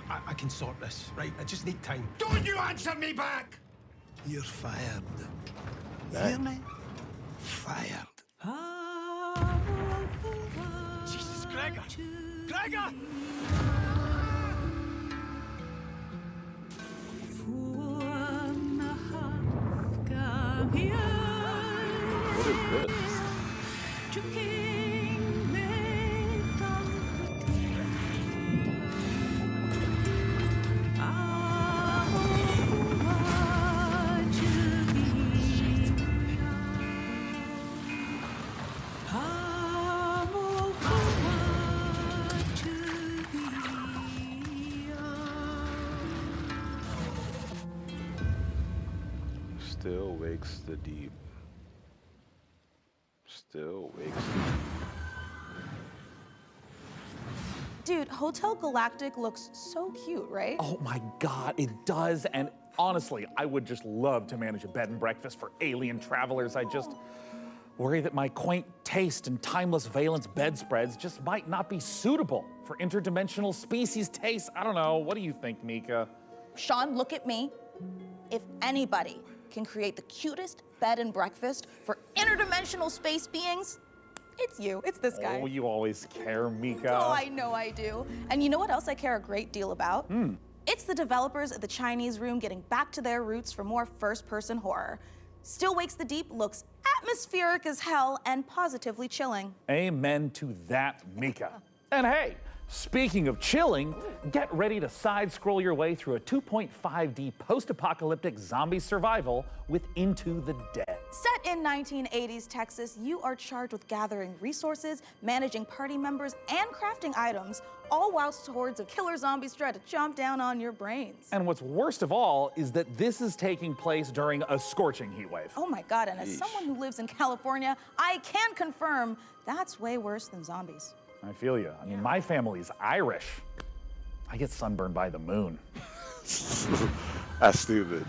I can sort this, right? I just need time.
Don't you answer me back!
You're fired.
Hear me? Fired.
Jesus, Gregor! Gregor!
What is this? Still wakes the deep. Still wakes the deep.
Dude, Hotel Galactic looks so cute, right?
Oh my God, it does. And honestly, I would just love to manage a bed and breakfast for alien travelers. I just worry that my quaint taste and timeless valence bedspreads just might not be suitable for interdimensional species tastes. I don't know. What do you think, Mika?
Sean, look at me. If anybody can create the cutest bed and breakfast for interdimensional space beings, It's you. It's this guy.
Oh, you always care, Mika.
Oh, I know I do. And you know what else I care a great deal about? It's the developers at the Chinese Room getting back to their roots for more first-person horror. Still Wakes the Deep looks atmospheric as hell and positively chilling.
Amen to that, Mika. And hey, speaking of chilling, get ready to side-scroll your way through a 2.5D post-apocalyptic zombie survival with Into the Dead.
Set in 1980s Texas, you are charged with gathering resources, managing party members, and crafting items, all whilst hordes of killer zombies try to chomp down on your brains.
And what's worst of all is that this is taking place during a scorching heat wave.
Oh my God, and as someone who lives in California, I can confirm that's way worse than zombies.
I feel you. I mean, my family's Irish. I get sunburned by the moon.
That's stupid.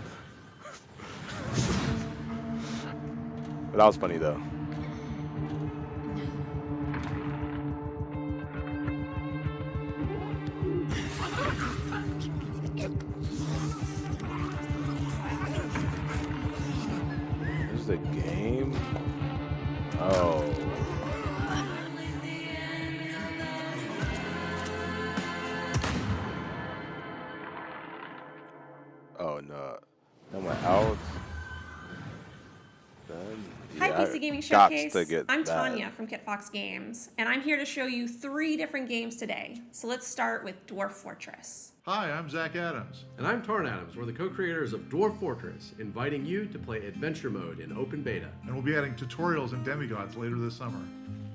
But that was funny though. This is a game? Oh. Oh no. That went out. Then,
Hi,
yeah,
PC Gaming
gots
Showcase.
to get
I'm
that.
Tanya from KitFox Games, and I'm here to show you 3 different games today. So let's start with Dwarf Fortress.
Hi, I'm Zach Adams.
And I'm Tarn Adams. We're the co-creators of Dwarf Fortress, inviting you to play Adventure Mode in open beta.
And we'll be adding tutorials and demigods later this summer.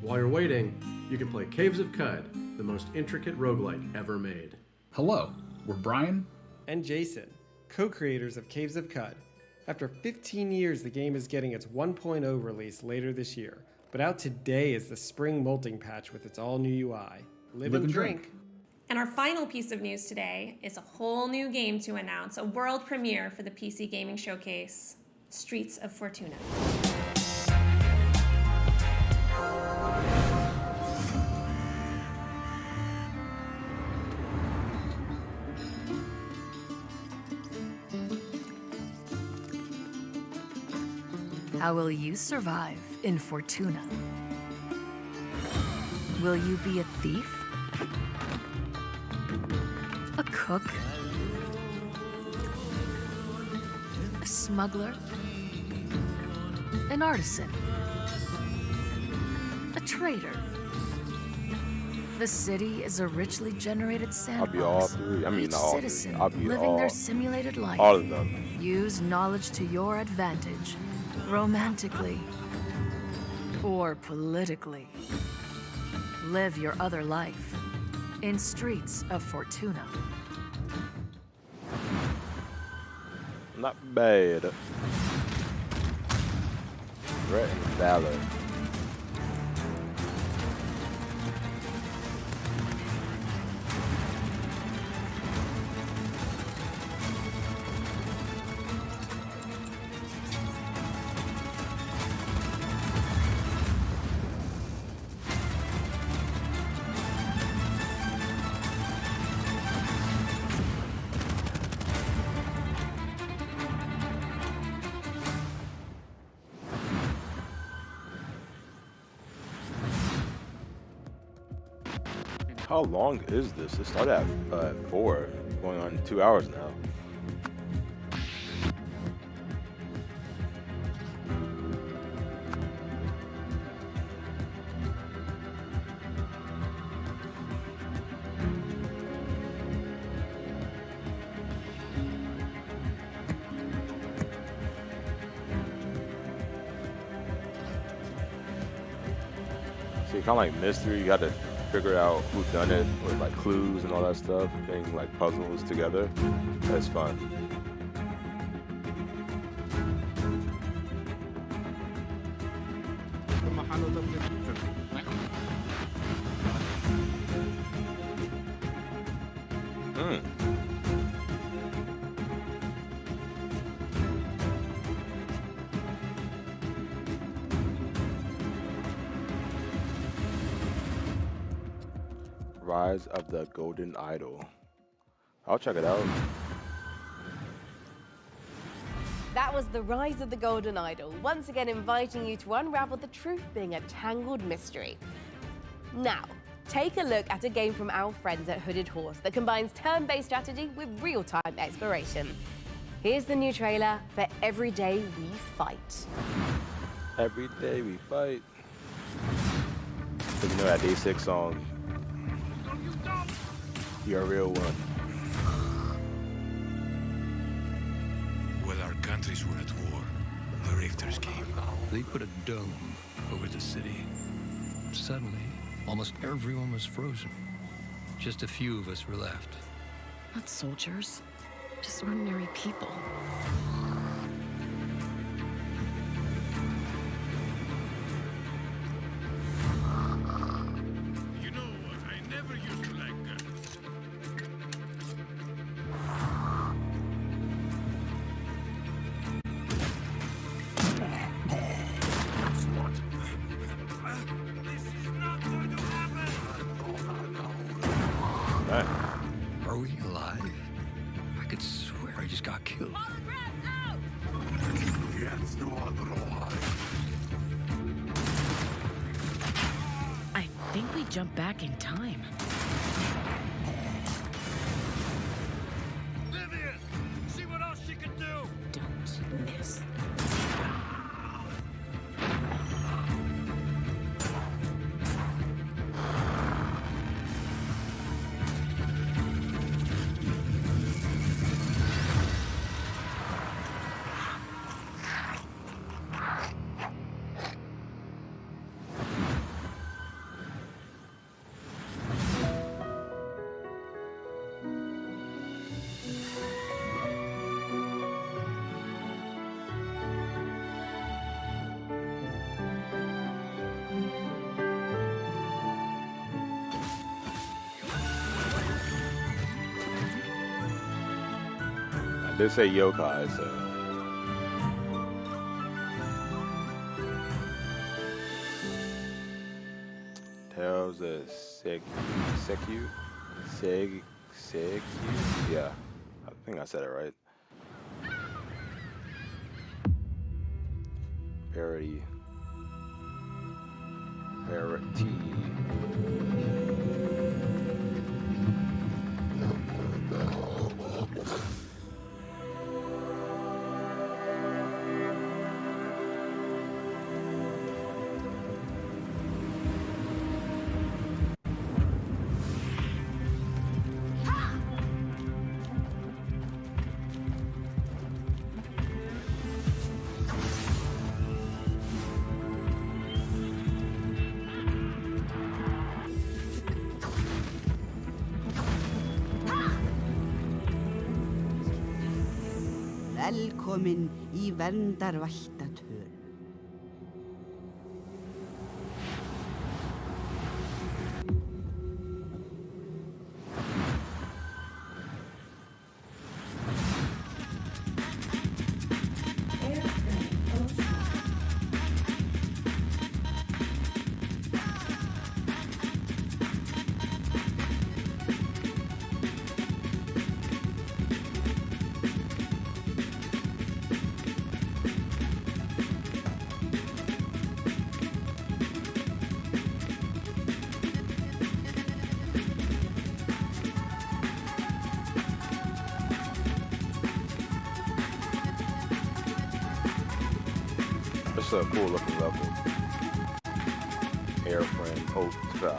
While you're waiting, you can play Caves of Qud, the most intricate roguelike ever made.
Hello, we're Brian
and Jason, co-creators of Caves of Qud. After 15 years, the game is getting its 1.0 release later this year. But out today is the spring molting patch with its all-new UI. Live and drink.
And our final piece of news today is a whole new game to announce, a world premiere for the PC Gaming Showcase, Streets of Fortuna.
How will you survive in Fortuna? Will you be a thief? A cook? A smuggler? An artisan? A trader? The city is a richly generated
I'll be all
sandbox.
three. I mean,
Each
not all
citizen
three. I'll be
living their simulated life.
all of them.
Use knowledge to your advantage, romantically or politically. Live your other life in Streets of Fortuna.
Not bad. Threat and valor. How long is this? It started at 4, going on 2 hours now. See, kind of like mystery, you got to figure out who done it with like clues and all that stuff, putting like puzzles together. That's fun. Rise of the Golden Idol. I'll check it out.
That was The Rise of the Golden Idol, once again inviting you to unravel the truth being a tangled mystery. Now, take a look at a game from our friends at Hooded Horse that combines turn-based strategy with real-time exploration. Here's the new trailer for Every Day We Fight.
Every day we fight. So you know that Day 6 song, You're a Real One.
While our countries were at war, the Rifters came.
They put a dome over the city. Suddenly, almost everyone was frozen. Just a few of us were left.
Not soldiers, just ordinary people.
You know, I never used to like guns.
Are we alive? I could swear I just got killed.
I think we jumped back in time.
Vivian, see what else she can do.
Don't miss.
I did say yokai, so. Tales of Sekyu? Yeah, I think I said it right. Verity.
Velkomin í verndarvættatölu. It's a cool looking level. Airframe Ultra.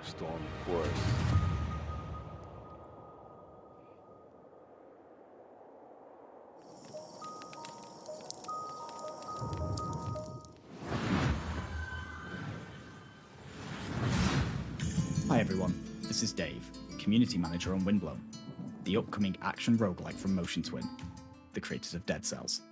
Storm Forest.
Hi everyone, this is Dave, Community Manager on Windblown, the upcoming action roguelike from Motion Twin, the creators of Dead Cells.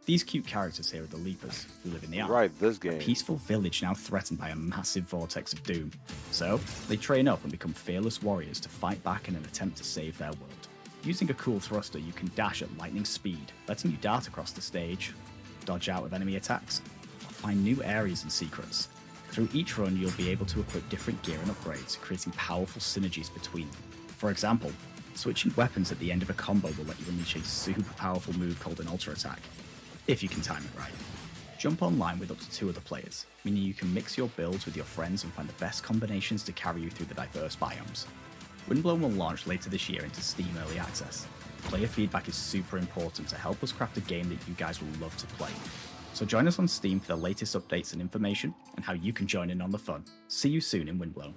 These cute characters here are the Leapers, who live in the Ark,
this game.
a peaceful village now threatened by a massive vortex of doom. So, they train up and become fearless warriors to fight back in an attempt to save their world. Using a cool thruster, you can dash at lightning speed, letting you dart across the stage, dodge out of enemy attacks, or find new areas and secrets. Through each run, you'll be able to equip different gear and upgrades, creating powerful synergies between them. For example, switching weapons at the end of a combo will let you unleash a super powerful move called an Ultra Attack, if you can time it right. Jump online with up to 2 other players, meaning you can mix your builds with your friends and find the best combinations to carry you through the diverse biomes. Windblown will launch later this year into Steam Early Access. Player feedback is super important to help us craft a game that you guys will love to play. So join us on Steam for the latest updates and information, and how you can join in on the fun. See you soon in Windblown.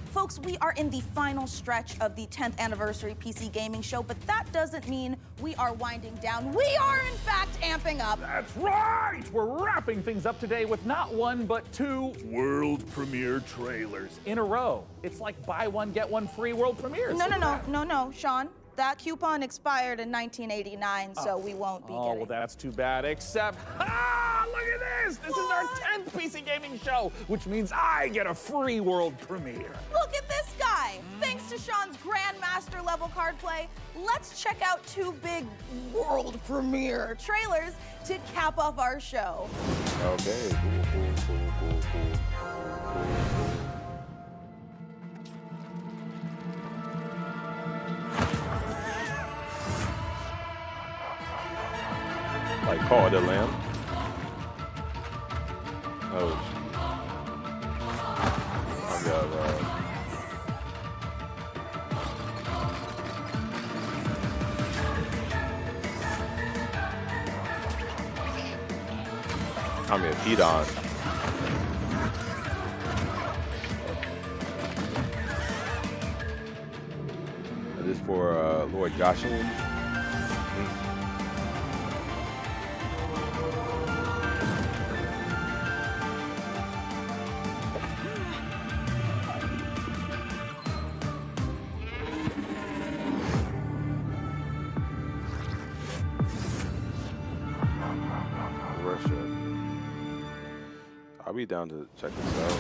Folks, we are in the final stretch of the 10th anniversary PC gaming show, but that doesn't mean we are winding down. We are, in fact, amping up.
That's right! We're wrapping things up today with not 1, but 2 world premiere trailers in a row. It's like buy one, get one free world premieres.
No, Sean. That coupon expired in 1989, so we won't be
Oh,
getting
well, that's too bad, except, look at this! This is our 10th PC gaming show, which means I get a free world premiere.
Look at this guy! Thanks to Sean's Grandmaster level card play, let's check out 2 big world premiere trailers to cap off our show.
Okay, cool. Like Call of the Lamb. Oh, I got I mean, heat on. This is for Lord Joshua. I'll be down to check this out.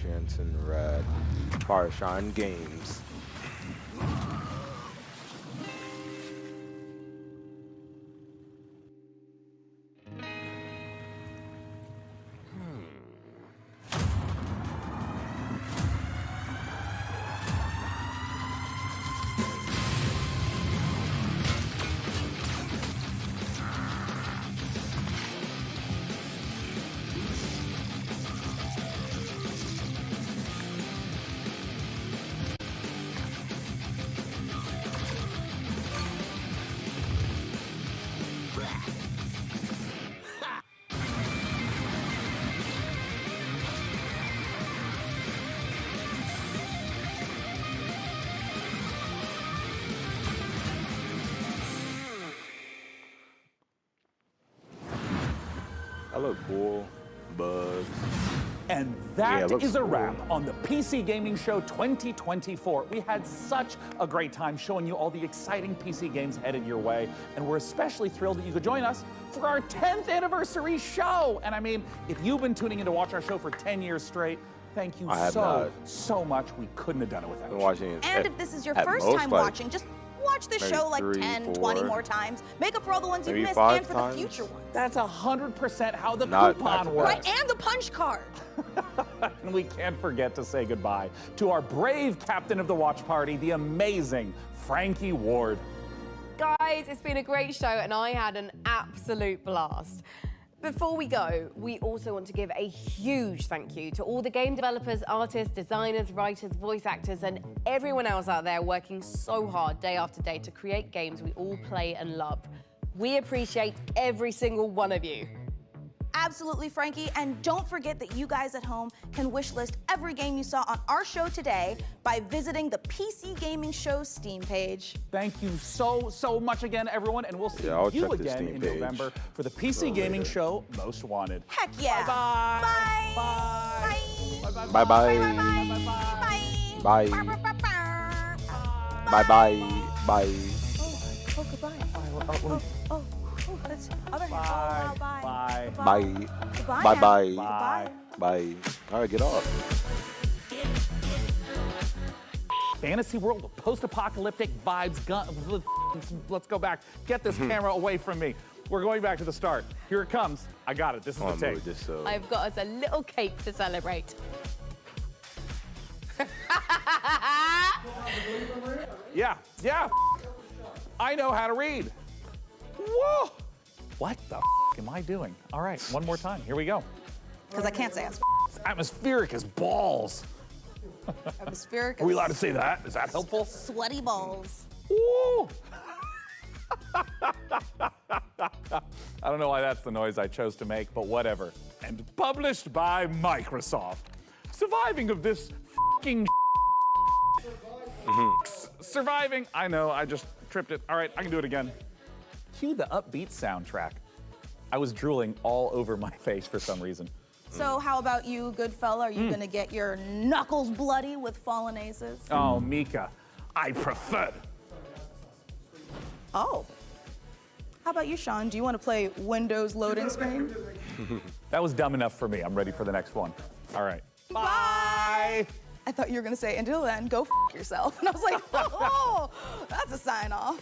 Jensen Rad, Farshine Games. I look cool, bugs.
And that is a
cool.
wrap on the PC Gaming Show 2024. We had such a great time showing you all the exciting PC games headed your way, and we're especially thrilled that you could join us for our 10th anniversary show. And I mean, if you've been tuning in to watch our show for 10 years straight, thank you so much. We couldn't have done it without you.
And if this is your first time watching, just watch the show like 10, 20 more times. Make up for all the ones you missed and for the future ones.
That's 100% how the coupon works.
Right, and the punch card.
And we can't forget to say goodbye to our brave captain of the watch party, the amazing Frankie Ward.
Guys, it's been a great show and I had an absolute blast. Before we go, we also want to give a huge thank you to all the game developers, artists, designers, writers, voice actors, and everyone else out there working so hard day after day to create games we all play and love. We appreciate every single one of you.
Absolutely, Frankie. And don't forget that you guys at home can wishlist every game you saw on our show today by visiting the PC Gaming Show Steam page.
Thank you so much again, everyone, and we'll see
I'll
you
check the
again
Steam
in
page
November for the PC Gaming Show Most Wanted.
Heck yeah.
Bye-bye.
Bye.
Bye bye. Bye. Bye bye. Bye.
Oh, goodbye. Oh, that's other hand.
Bye.
Oh, wow,
Bye.
Bye.
Goodbye.
Bye bye.
Goodbye.
Bye. All right, get off.
Fantasy world with post-apocalyptic vibes. Let's go back. Get this camera away from me. We're going back to the start. Here it comes. I got it. This is the tape.
I've got us a little cake to celebrate.
Yeah. I know how to read. Whoa! What the am I doing? All right, one more time. Here we go.
Because I can't say it's
It's atmospheric as balls.
atmospheric.
Are we allowed to say that? Is that helpful?
Sweaty balls.
Ooh. I don't know why that's the noise I chose to make, but whatever. And published by Microsoft. Surviving of this f***ing surviving. I know, I just tripped it. All right, I can do it again. Cue the upbeat soundtrack. I was drooling all over my face for some reason.
So how about you, good fella? Are you gonna get your knuckles bloody with fallen aces?
Oh, Mika, I prefer.
Oh. How about you, Sean? Do you want to play Windows loading screen?
That was dumb enough for me. I'm ready for the next one. All right. Bye.
I thought you were gonna say, until then, go f yourself. And I was like, oh, that's a sign off.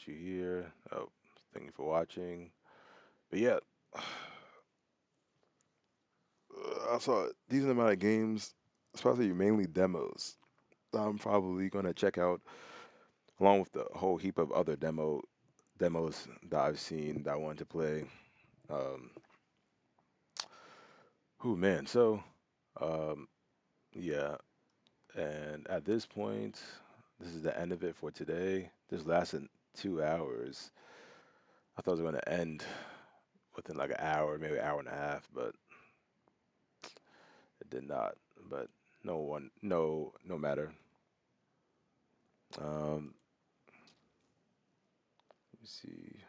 You here. Oh, thank you for watching. But yeah, I saw a decent amount of games, especially mainly demos, that I'm probably gonna check out, along with the whole heap of other demos that I've seen that I wanted to play. Oh man, so yeah, and at this point, this is the end of it for today. This lasted 2 hours. I thought it was going to end within like an hour, maybe an hour and a half, but it did not. But no matter. Let me see.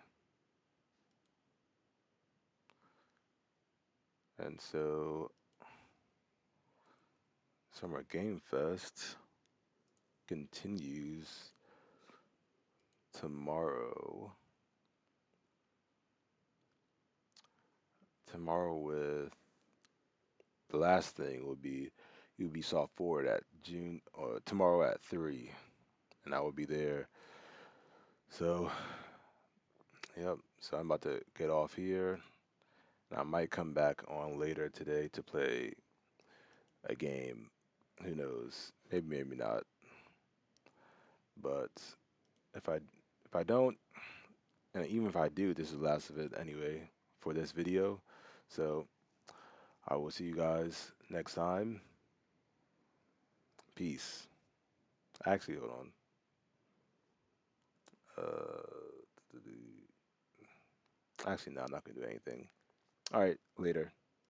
And so, Summer Game Fest continues tomorrow. Tomorrow with the last thing will be Ubisoft Forward at tomorrow at 3, and I will be there. So, yep. So I'm about to get off here. And I might come back on later today to play a game. Who knows? Maybe not. But if I don't, and even if I do, this is the last of it anyway for this video. So I will see you guys next time. Peace. Actually, hold on. Actually, no, I'm not gonna do anything. All right, later.